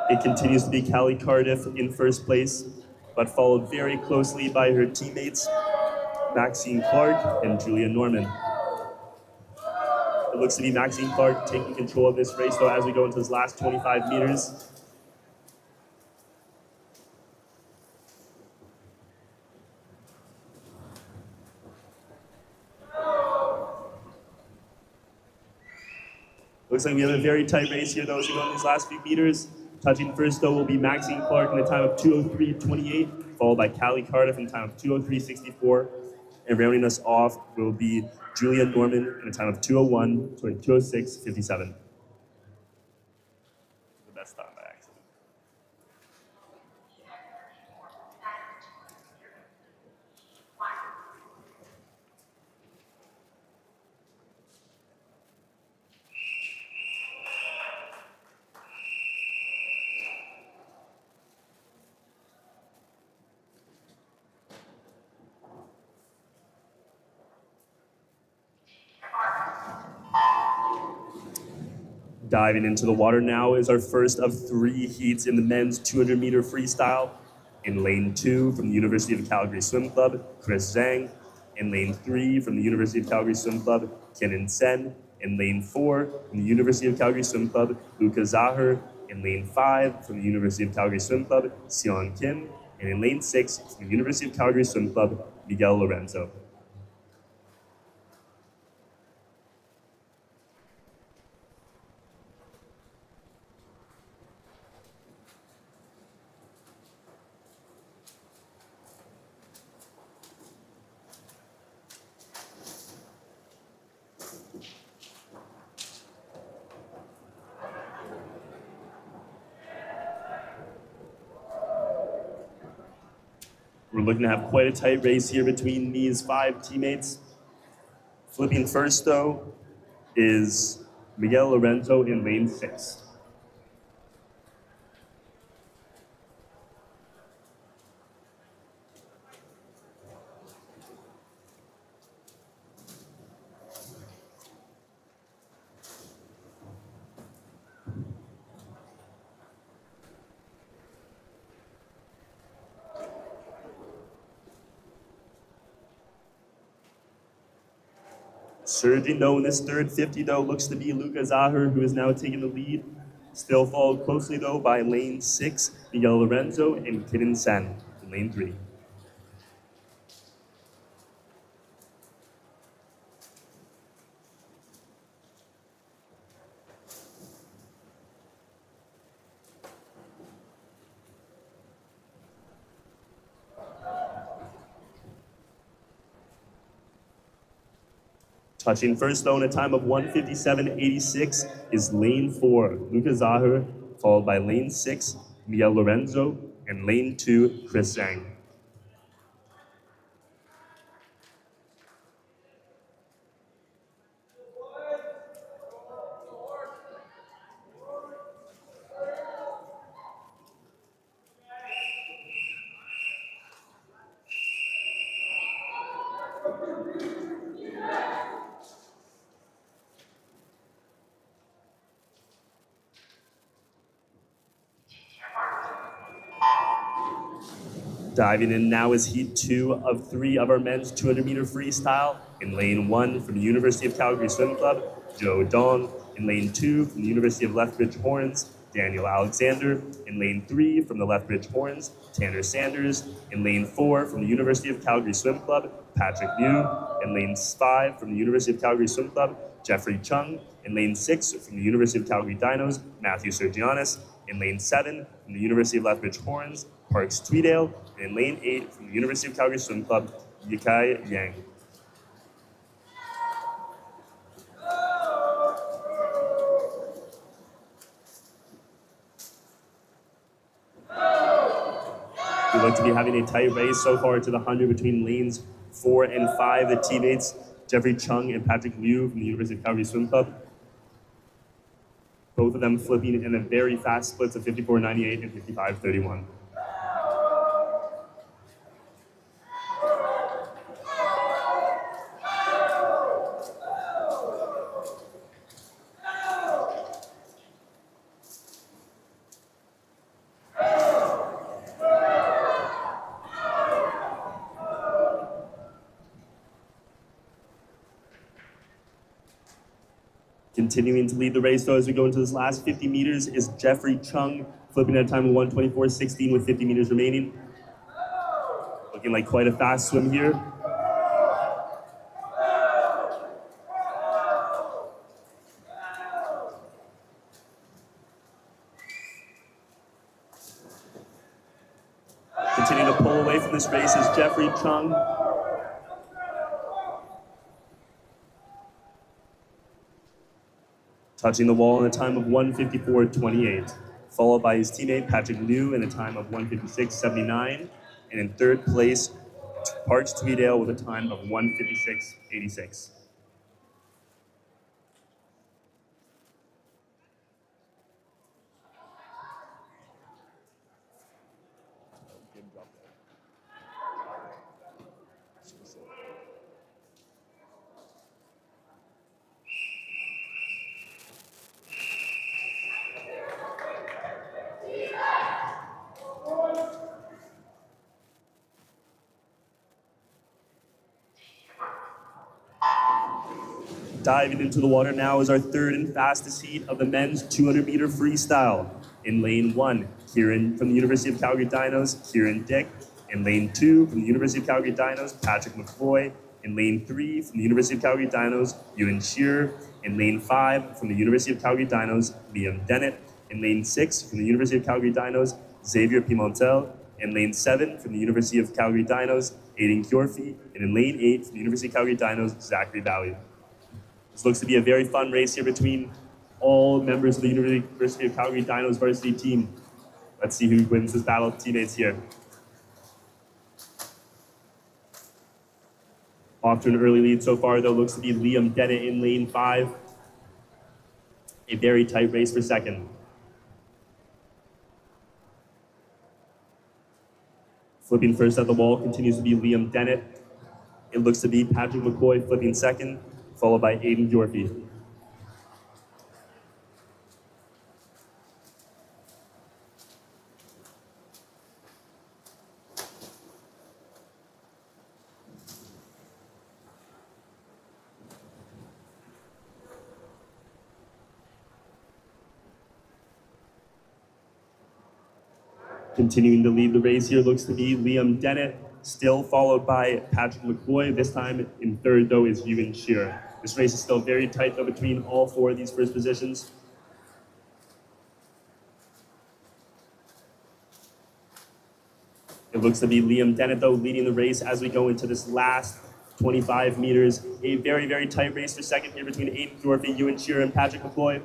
It continues to be Callie Cardiff in first place, but followed very closely by her teammates, Maxine Clark and Julia Norman. It looks to be Maxine Clark taking control of this race, though, as we go into this last 25 meters. Looks like we have a very tight race here, though, as we go in these last few meters. Touching first, though, will be Maxine Clark in a time of 2:03.28, followed by Callie Cardiff in a time of 2:03.64. And rounding us off will be Julia Norman in a time of 2:06.57. The best time by accident. Diving into the water now is our first of 3 heats in the men's 200-meter freestyle. In lane 2 from the University of Calgary Swim Club, Chris Zhang. In lane 3 from the University of Calgary Swim Club, Kenan Sen. In lane 4 from the University of Calgary Swim Club, Luca Zahar. In lane 5 from the University of Calgary Swim Club, Sion Kim. And in lane 6 from the University of Calgary Swim Club, Miguel Lorenzo. We're looking to have quite a tight race here between these 5 teammates. Flipping first, though, is Miguel Lorenzo in lane 6. Surging, though, in this third 50, though, looks to be Luca Zahar, who is now taking the lead. Still followed closely, though, by lane 6, Miguel Lorenzo, and Kenan Sen in lane 3. Touching first, though, in a time of 1:57.86 is lane 4, Luca Zahar, followed by lane 6, Miguel Lorenzo, and lane 2, Chris Zhang. Diving in now is heat 2 of 3 of our men's 200-meter freestyle. In lane 1 from the University of Calgary Swim Club, Joe Dong. In lane 2 from the University of Lethbridge Horns, Daniel Alexander. In lane 3 from the Lethbridge Horns, Tanner Sanders. In lane 4 from the University of Calgary Swim Club, Patrick Liu. In lane 5 from the University of Calgary Swim Club, Jeffrey Chung. In lane 6 from the University of Calgary Dinos, Matthew Sergianis. In lane 7 from the University of Lethbridge Horns, Parks Tweedale. And in lane 8 from the University of Calgary Swim Club, Yikai Yang. We look to be having a tight race so far to the 100 between lanes 4 and 5. The teammates, Jeffrey Chung and Patrick Liu from the University of Calgary Swim Club. Both of them flipping in a very fast splits of 54.98 and 55.31. Continuing to lead the race, though, as we go into this last 50 meters, is Jeffrey Chung, flipping at a time of 1:24.16 with 50 meters remaining. Looking like quite a fast swim here. Continuing to pull away from this race is Jeffrey Chung. Touching the wall in a time of 1:54.28, followed by his teammate Patrick Liu in a time of 1:56.79, and in third place, Parks Tweedale with a time of 1:56.86. Diving into the water now is our third and fastest heat of the men's 200-meter freestyle. In lane 1, Kieran from the University of Calgary Dinos, Kieran Dick. In lane 2, from the University of Calgary Dinos, Patrick McCoy. In lane 3, from the University of Calgary Dinos, Ewan Shearer. In lane 5, from the University of Calgary Dinos, Liam Dennett. In lane 6, from the University of Calgary Dinos, Xavier Pimentel. In lane 7, from the University of Calgary Dinos, Aiden Kjorfi. And in lane 8, from the University of Calgary Dinos, Zachary Valley. This looks to be a very fun race here between all members of the University of Calgary Dinos varsity team. Let's see who wins this battle of teammates here. Off to an early lead so far, though, looks to be Liam Dennett in lane 5. A very tight race for second. Flipping first at the wall continues to be Liam Dennett. It looks to be Patrick McCoy flipping second, followed by Aiden Kjorfi. Continuing to lead the race here looks to be Liam Dennett, still followed by Patrick McCoy. This time in third, though, is Ewan Shearer. This race is still very tight, though, between all 4 of these first positions. It looks to be Liam Dennett, though, leading the race as we go into this last 25 meters. A very, very tight race for second here between Aiden Kjorfi, Ewan Shearer, and Patrick McCoy.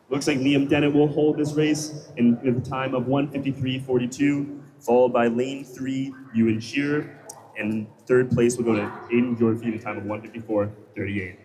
Looks like Liam Dennett will hold this race in a time of 1:53.42, followed by lane 3, Ewan Shearer, and third place will go to Aiden Kjorfi in a time of 1:54.38.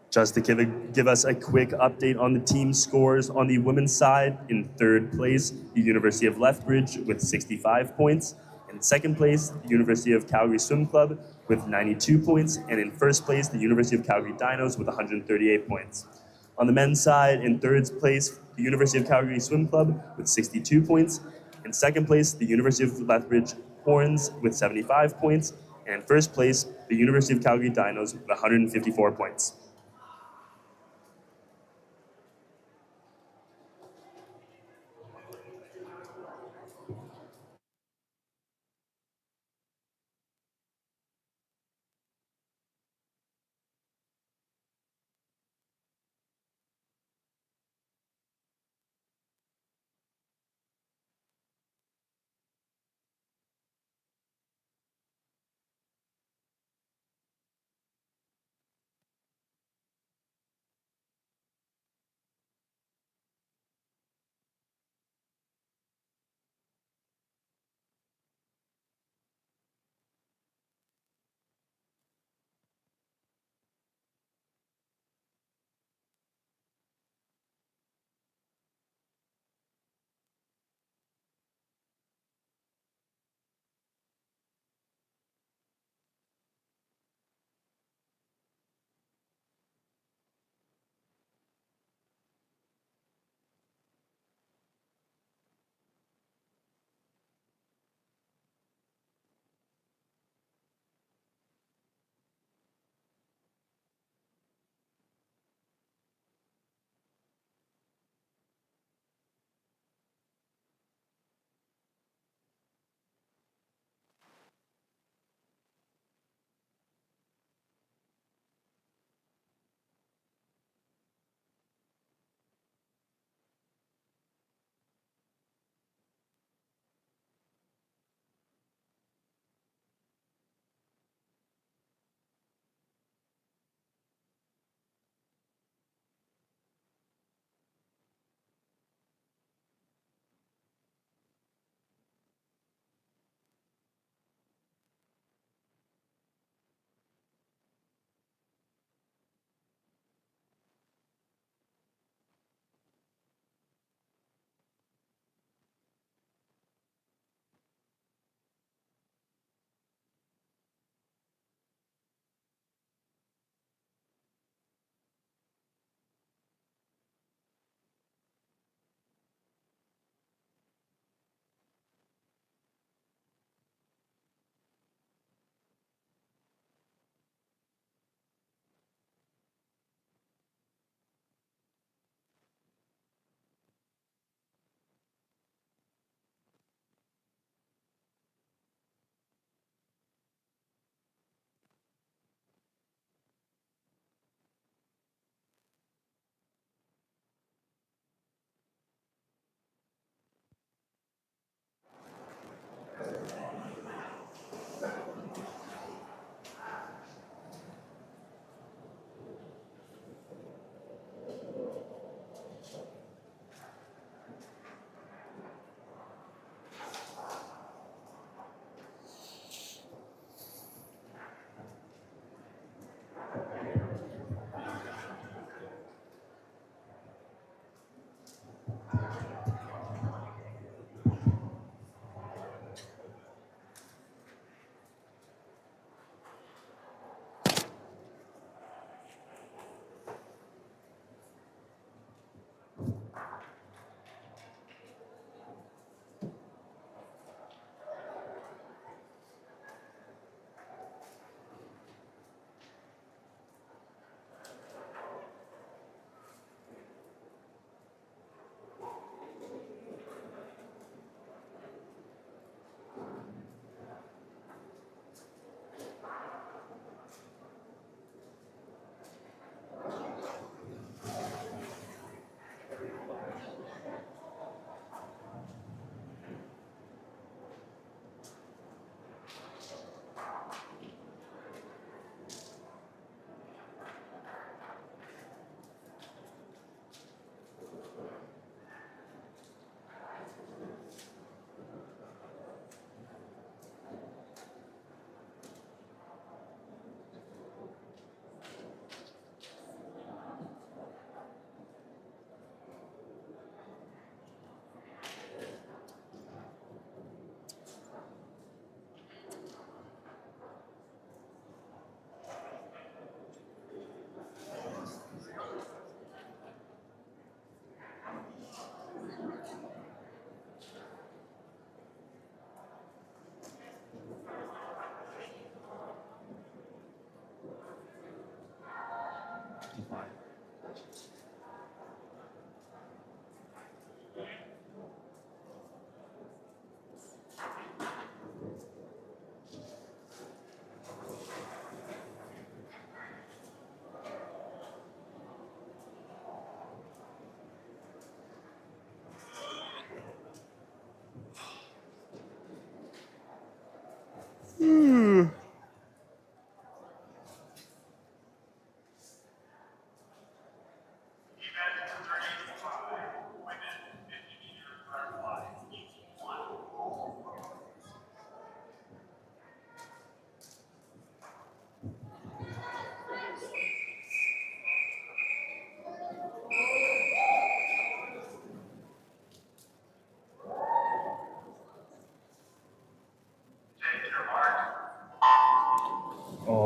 Just to give us a quick update on the team scores on the women's side, in third place, the University of Lethbridge with 65 points. In second place, the University of Calgary Swim Club with 92 points. And in first place, the University of Calgary Dinos with 138 points. On the men's side, in third place, the University of Calgary Swim Club with 62 points. In second place, the University of Lethbridge Horns with 75 points. And in first place, the University of Calgary Dinos with 154 points.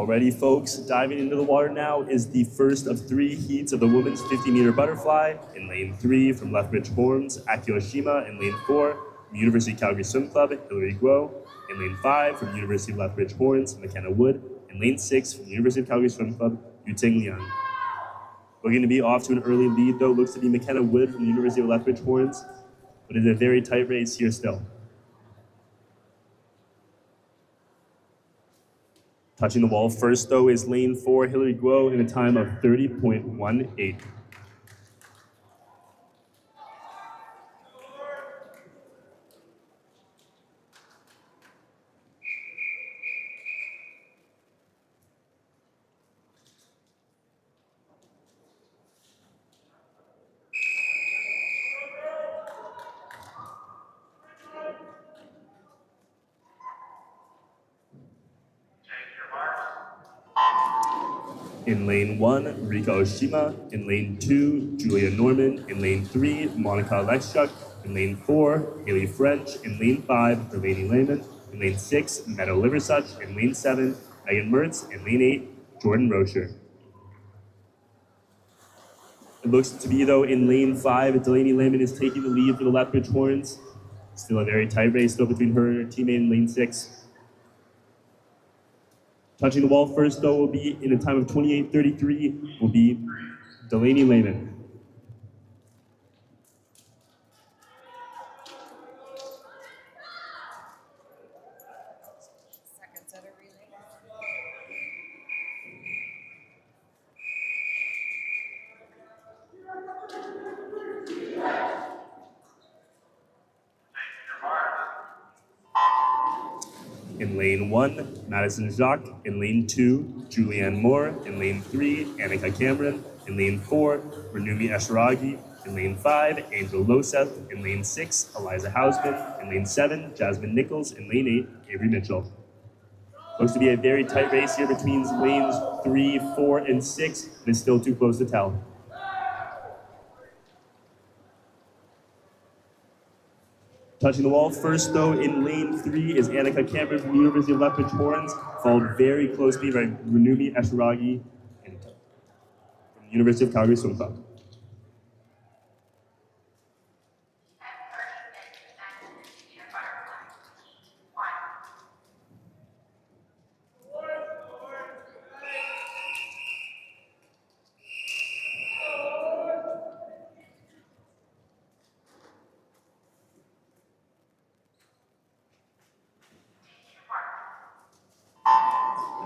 Alrighty, folks, diving into the water now is the first of 3 heats of the women's 50-meter butterfly. In lane 3 from Lethbridge Horns, Akioshima. In lane 4 from University of Calgary Swim Club, Hilary Guo. In lane 5 from University of Lethbridge Horns, McKenna Wood. In lane 6 from University of Calgary Swim Club, Yuting Liang. Looking to be off to an early lead, though, looks to be McKenna Wood from the University of Lethbridge Horns, but it's a very tight race here still. Touching the wall first, though, is lane 4, Hilary Guo, in a time of 30.18. In lane 1, Rika Oshima. In lane 2, Julia Norman. In lane 3, Monica Alexchuk. In lane 4, Haley French. In lane 5, Delaney Lehman. In lane 6, Meadow Liversuch. In lane 7, Megan Mertz. In lane 8, Jordan Rocher. It looks to be, though, in lane 5, Delaney Lehman is taking the lead for the Lethbridge Horns. Still a very tight race, though, between her and her teammate in lane 6. Touching the wall first, though, will be in a time of 28:33, will be Delaney Lehman. Seconds at a relay. In lane 1, Madison Jacques. In lane 2, Julianne Moore. In lane 3, Annika Cameron. In lane 4, Renumi Eshragi. In lane 5, Angel Loseth. In lane 6, Eliza Hausman. In lane 7, Jasmine Nichols. In lane 8, Avery Mitchell. Looks to be a very tight race here between lanes 3, 4, and 6, but it's still too close to tell. Touching the wall first, though, in lane 3 is Annika Cameron from the University of Lethbridge Horns, followed very closely by Renumi Eshragi from the University of Calgary Swim Club.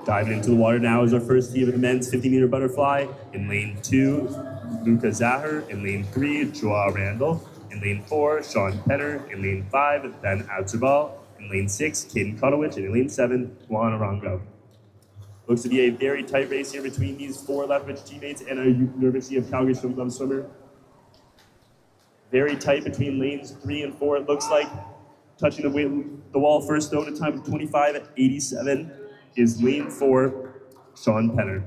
Diving into the water now is our first heat of the men's 50-meter butterfly. In lane 2, Luca Zahar. In lane 3, Joao Randall. In lane 4, Sean Penner. In lane 5, Ben Abzabal. In lane 6, Caden Kotowicz. And in lane 7, Juan Arango. Looks to be a very tight race here between these 4 Lethbridge teammates and our University of Calgary Swim Club swimmer. Very tight between lanes 3 and 4, it looks like. Touching the wall first, though, at a time of 25:87. Is lane 4, Sean Penner.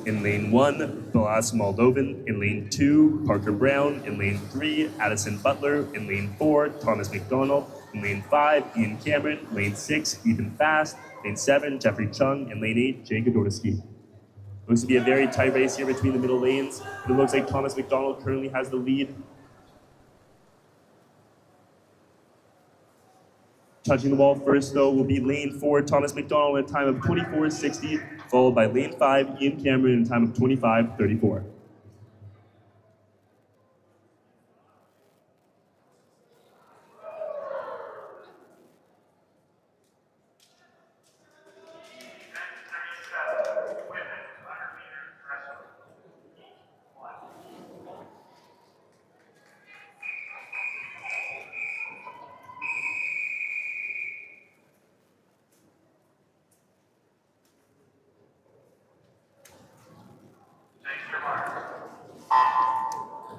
In lane 1, Balas Moldovan. In lane 2, Parker Brown. In lane 3, Addison Butler. In lane 4, Thomas McDonald. In lane 5, Ian Cameron. Lane 6, Ethan Fast. Lane 7, Jeffrey Chung. And lane 8, Jay Godorski. Looks to be a very tight race here between the middle lanes, but it looks like Thomas McDonald currently has the lead. Touching the wall first, though, will be lane 4, Thomas McDonald, at a time of 24:60, followed by lane 5, Ian Cameron, at a time of 25:34.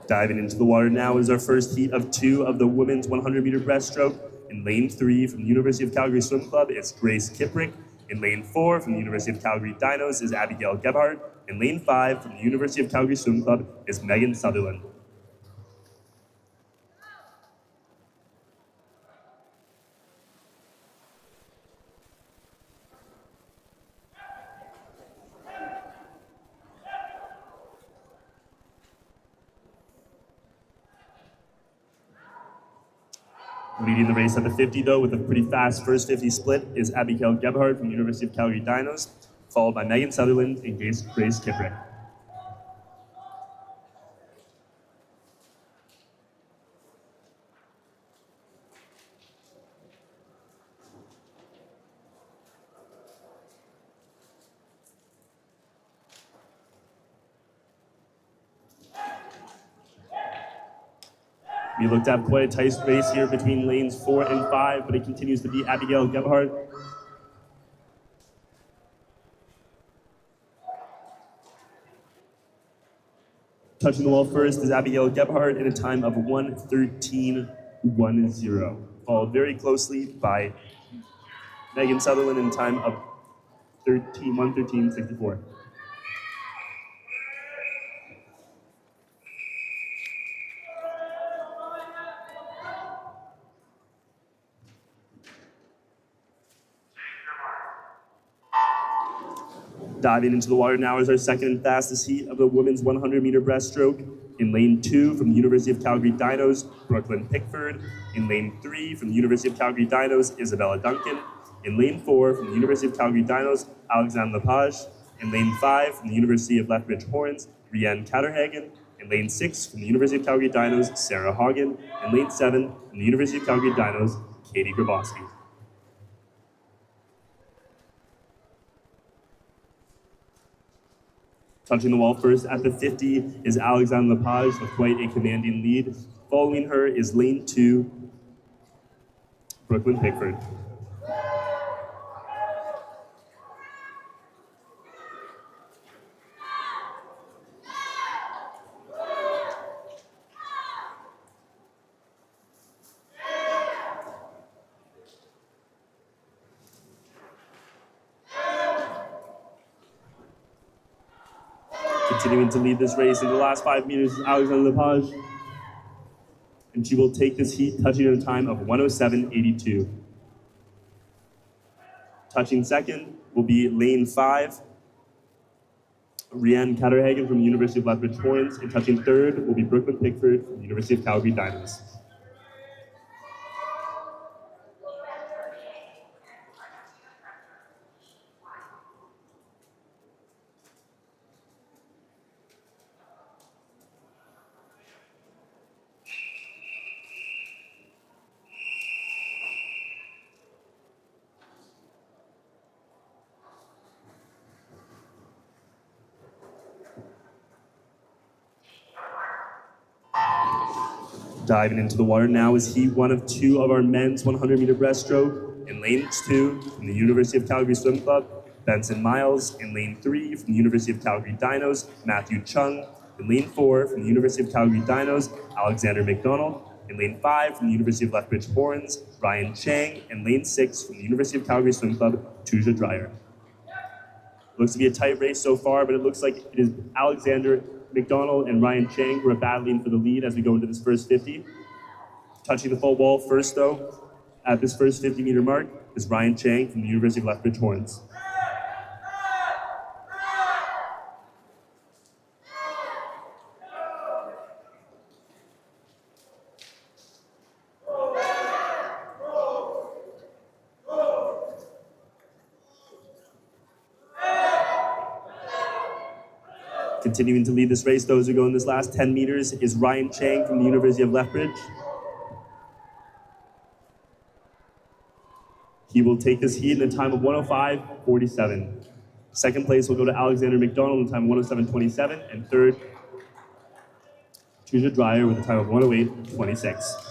Diving into the water now is our first heat of 2 of the women's 100-meter breaststroke. In lane 3 from the University of Calgary Swim Club, it's Grace Kiprick. In lane 4 from the University of Calgary Dinos is Abigail Gebhardt. In lane 5 from the University of Calgary Swim Club is Megan Sutherland. Leading the race at the 50, though, with a pretty fast first 50 split is Abigail Gebhardt from the University of Calgary Dinos, followed by Megan Sutherland and Grace Kiprick. We looked at quite a tight race here between lanes 4 and 5, but it continues to be Abigail Gebhardt. Touching the wall first is Abigail Gebhardt in a time of 1:13.10, followed very closely by Megan Sutherland in a time of 1:13.64. Diving into the water now is our second and fastest heat of the women's 100-meter breaststroke. In lane 2 from the University of Calgary Dinos, Brooklyn Pickford. In lane 3 from the University of Calgary Dinos, Isabella Duncan. In lane 4 from the University of Calgary Dinos, Alexandre Lepage. In lane 5 from the University of Lethbridge Horns, Rianne Catterhagen. In lane 6 from the University of Calgary Dinos, Sarah Hagen. In lane 7 from the University of Calgary Dinos, Katie Grabowski. Touching the wall first at the 50 is Alexandre Lepage with quite a commanding lead. Following her is lane 2, Brooklyn Pickford. Continuing to lead this race in the last 5 meters is Alexandre Lepage. And she will take this heat, touching at a time of 1:07.82. Touching second will be lane 5, Rianne Catterhagen from the University of Lethbridge Horns. And touching third will be Brooklyn Pickford from the University of Calgary Dinos. Diving into the water now is heat 1 of 2 of our men's 100-meter breaststroke. In lane 2 from the University of Calgary Swim Club, Benson Miles. In lane 3 from the University of Calgary Dinos, Matthew Chung. In lane 4 from the University of Calgary Dinos, Alexander McDonald. In lane 5 from the University of Lethbridge Horns, Ryan Chang. And lane 6 from the University of Calgary Swim Club, Tuja Dreyer. Looks to be a tight race so far, but it looks like it is Alexander McDonald and Ryan Chang who are battling for the lead as we go into this first 50. Touching the full wall first, though, at this first 50-meter mark is Ryan Chang from the University of Lethbridge Horns. Continuing to lead this race, those who go in this last 10 meters, is Ryan Chang from the University of Lethbridge. He will take this heat in a time of 1:05.47. Second place will go to Alexander McDonald in a time of 1:07.27, and third, Tuja Dreyer with a time of 1:08.26.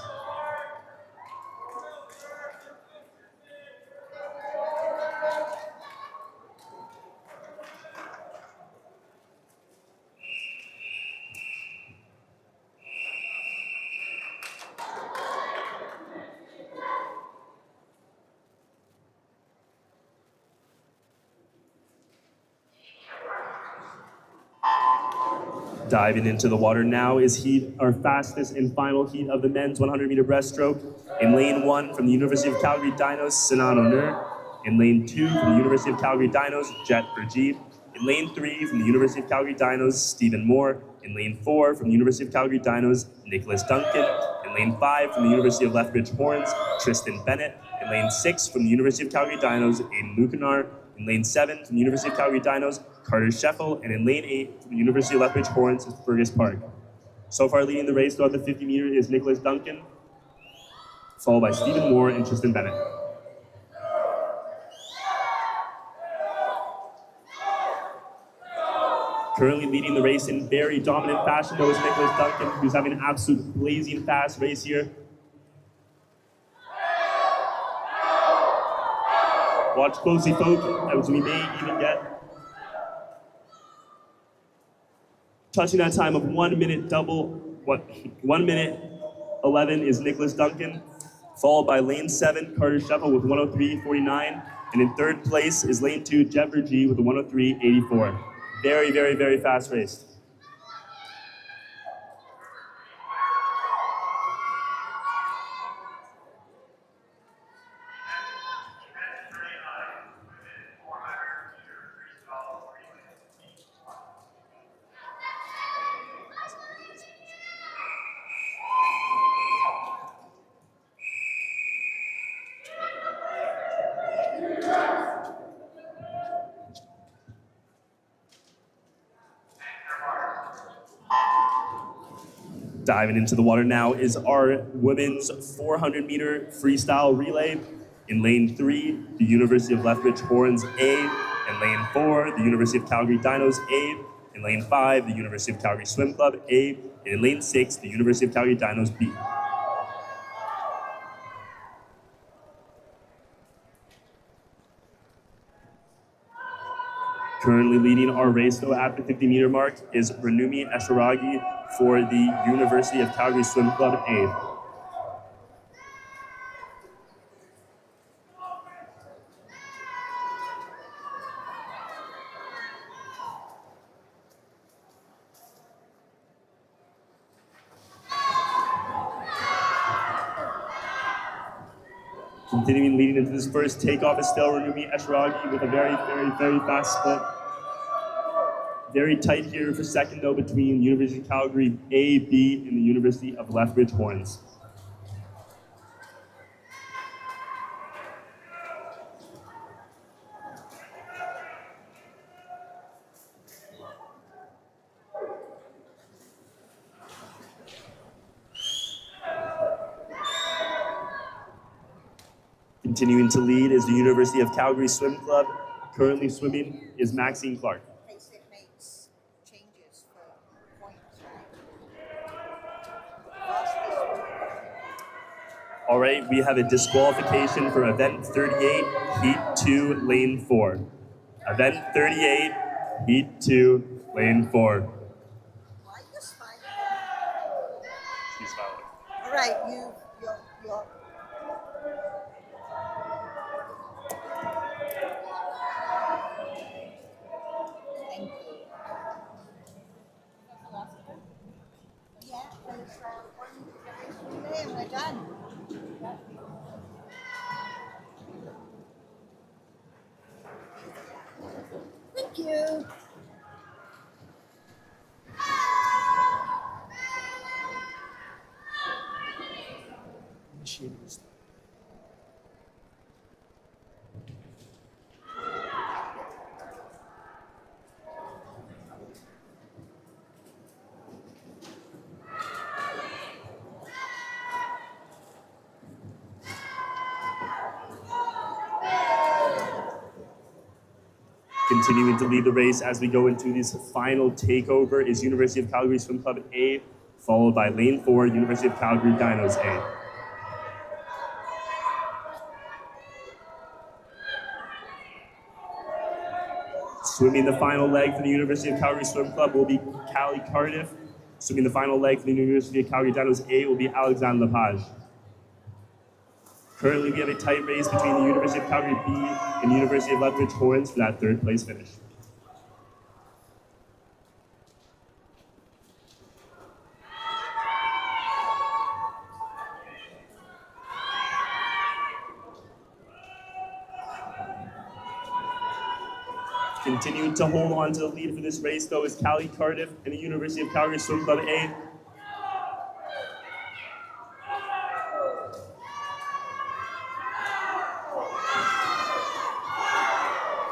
Diving into the water now is our fastest and final heat of the men's 100-meter breaststroke. In lane 1 from the University of Calgary Dinos, Sinan Onur. In lane 2 from the University of Calgary Dinos, Jet Burjeet. In lane 3 from the University of Calgary Dinos, Stephen Moore. In lane 4 from the University of Calgary Dinos, Nicholas Duncan. In lane 5 from the University of Lethbridge Horns, Tristan Bennett. In lane 6 from the University of Calgary Dinos, Aiden Lucanar. In lane 7 from the University of Calgary Dinos, Carter Scheffel. And in lane 8 from the University of Lethbridge Horns is Fergus Park. So far leading the race throughout the 50-meter is Nicholas Duncan, followed by Stephen Moore and Tristan Bennett. Currently leading the race in very dominant fashion, though, is Nicholas Duncan, who's having an absolute blazing fast race here. Watch closely, folks, as we may even get touching that time of 1 minute 11 is Nicholas Duncan, followed by lane 7, Carter Scheffel with 103.49, and in third place is lane 2, Jet Burjeet with a 103.84. Very, very, very fast race. Diving into the water now is our women's 400-meter freestyle relay. In lane 3, the University of Lethbridge Horns A. In lane 4, the University of Calgary Dinos A. In lane 5, the University of Calgary Swim Club A. And in lane 6, the University of Calgary Dinos B. Currently leading our race, though, at the 50-meter mark is Renumi Esharagi for the University of Calgary Swim Club A. Continuing leading into this first takeoff is still Renumi Esharagi with a very, very, very fast split. Very tight here for second, though, between University of Calgary A, B, and the University of Lethbridge Horns. Continuing to lead is the University of Calgary Swim Club. Currently swimming is Maxine Clark. It makes changes for points, right? All right, we have a disqualification for event 38, heat 2, lane 4. Event 38, heat 2, lane 4. Why are you smiling? She's smiling. All right, you're. Thank you. Yeah, please. Today and we're done. Thank you. Continuing to lead the race as we go into this final takeover is University of Calgary Swim Club A, followed by lane 4, University of Calgary Dinos A. Swimming the final leg for the University of Calgary Swim Club will be Callie Cardiff. Swimming the final leg for the University of Calgary Dinos A will be Alexandre Lepage. Currently, we have a tight race between the University of Calgary B and the University of Lethbridge Horns for that third place finish. Continuing to hold on to the lead for this race, though, is Callie Cardiff and the University of Calgary Swim Club A.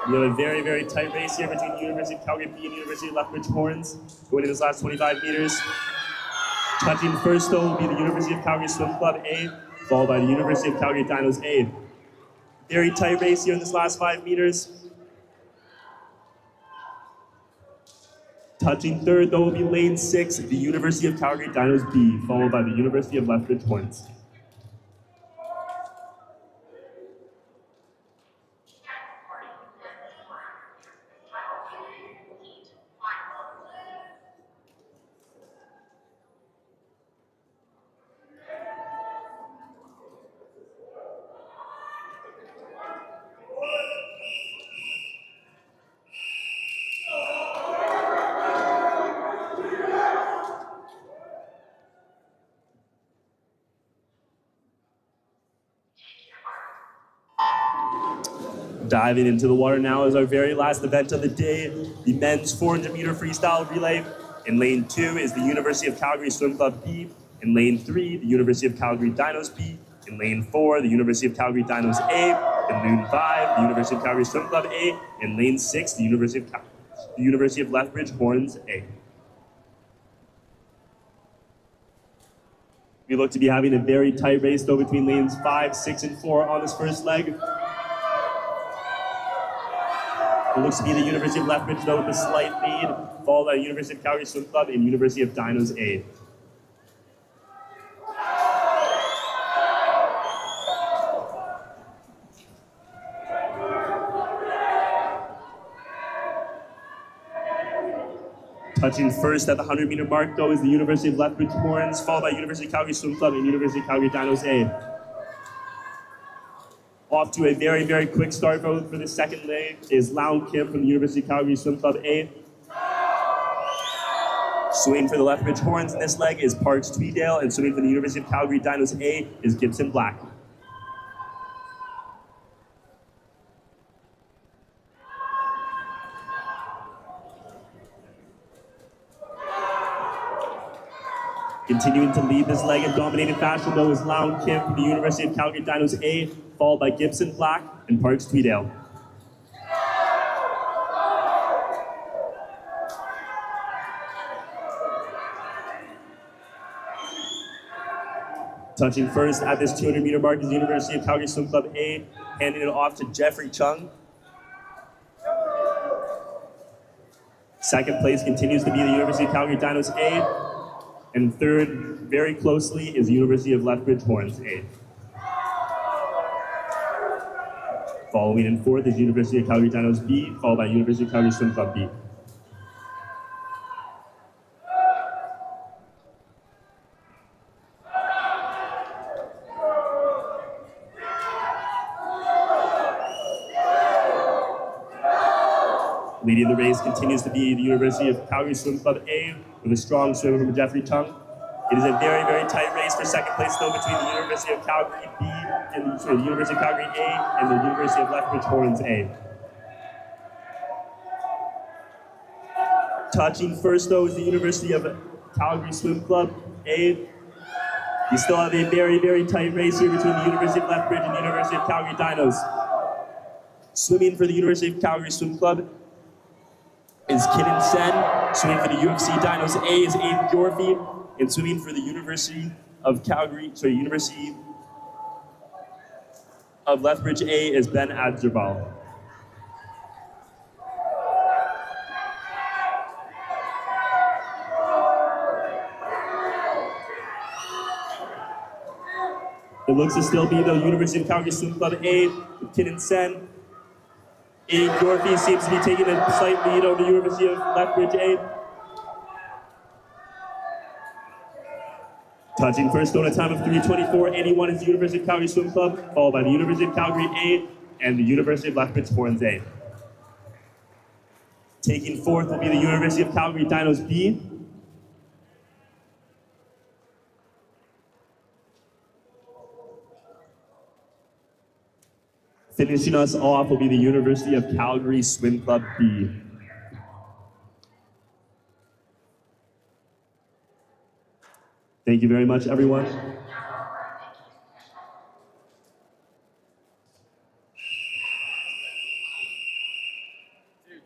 We have a very, very tight race here between the University of Calgary B and the University of Lethbridge Horns going in this last 25 meters. Touching first, though, will be the University of Calgary Swim Club A, followed by the University of Calgary Dinos A. Very tight race here in this last 5 meters. Touching third, though, will be lane 6, the University of Calgary Dinos B, followed by the University of Lethbridge Horns. Diving into the water now is our very last event of the day, the men's 400-meter freestyle relay. In lane 2 is the University of Calgary Swim Club B. In lane 3, the University of Calgary Dinos B. In lane 4, the University of Calgary Dinos A. In lane 5, the University of Calgary Swim Club A. In lane 6, the University of Lethbridge Horns A. We look to be having a very tight race, though, between lanes 5, 6, and 4 on this first leg. It looks to be the University of Lethbridge, though, with a slight lead, followed by University of Calgary Swim Club and University of Dinos A. Touching first at the 100-meter mark, though, is the University of Lethbridge Horns, followed by University of Calgary Swim Club and University of Calgary Dinos A. Off to a very, very quick start for the second leg is Lown Kim from the University of Calgary Swim Club A. Swimming for the Lethbridge Horns in this leg is Parks Tweedale, and swimming for the University of Calgary Dinos A is Gibson Black. Continuing to lead this leg in dominating fashion, though, is Lown Kim from the University of Calgary Dinos A, followed by Gibson Black and Parks Tweedale. Touching first at this 200-meter mark is the University of Calgary Swim Club A, handing it off to Jeffrey Chung. Second place continues to be the University of Calgary Dinos A. And third, very closely, is the University of Lethbridge Horns A. Following in fourth is University of Calgary Dinos B, followed by University of Calgary Swim Club B. Leading the race continues to be the University of Calgary Swim Club A with a strong swimmer from Jeffrey Chung. It is a very, very tight race for second place, though, between the University of Calgary B and the University of Calgary A and the University of Lethbridge Horns A. Touching first, though, is the University of Calgary Swim Club A. You still have a very, very tight race here between the University of Lethbridge and the University of Calgary Dinos. Swimming for the University of Calgary Swim Club is Kidden Sen. Swimming for the UFC Dinos A is Aiden Yorfie. And swimming for the University of University of Lethbridge A is Ben Adzerbal. It looks to still be the University of Calgary Swim Club A with Kidden Sen. Aiden Yorfie seems to be taking a slight lead over the University of Lethbridge A. Touching first on a time of 3:24.81 is the University of Calgary Swim Club, followed by the University of Calgary A and the University of Lethbridge Horns A. Taking fourth will be the University of Calgary Dinos B. Finishing us off will be the University of Calgary Swim Club B. Thank you very much, everyone.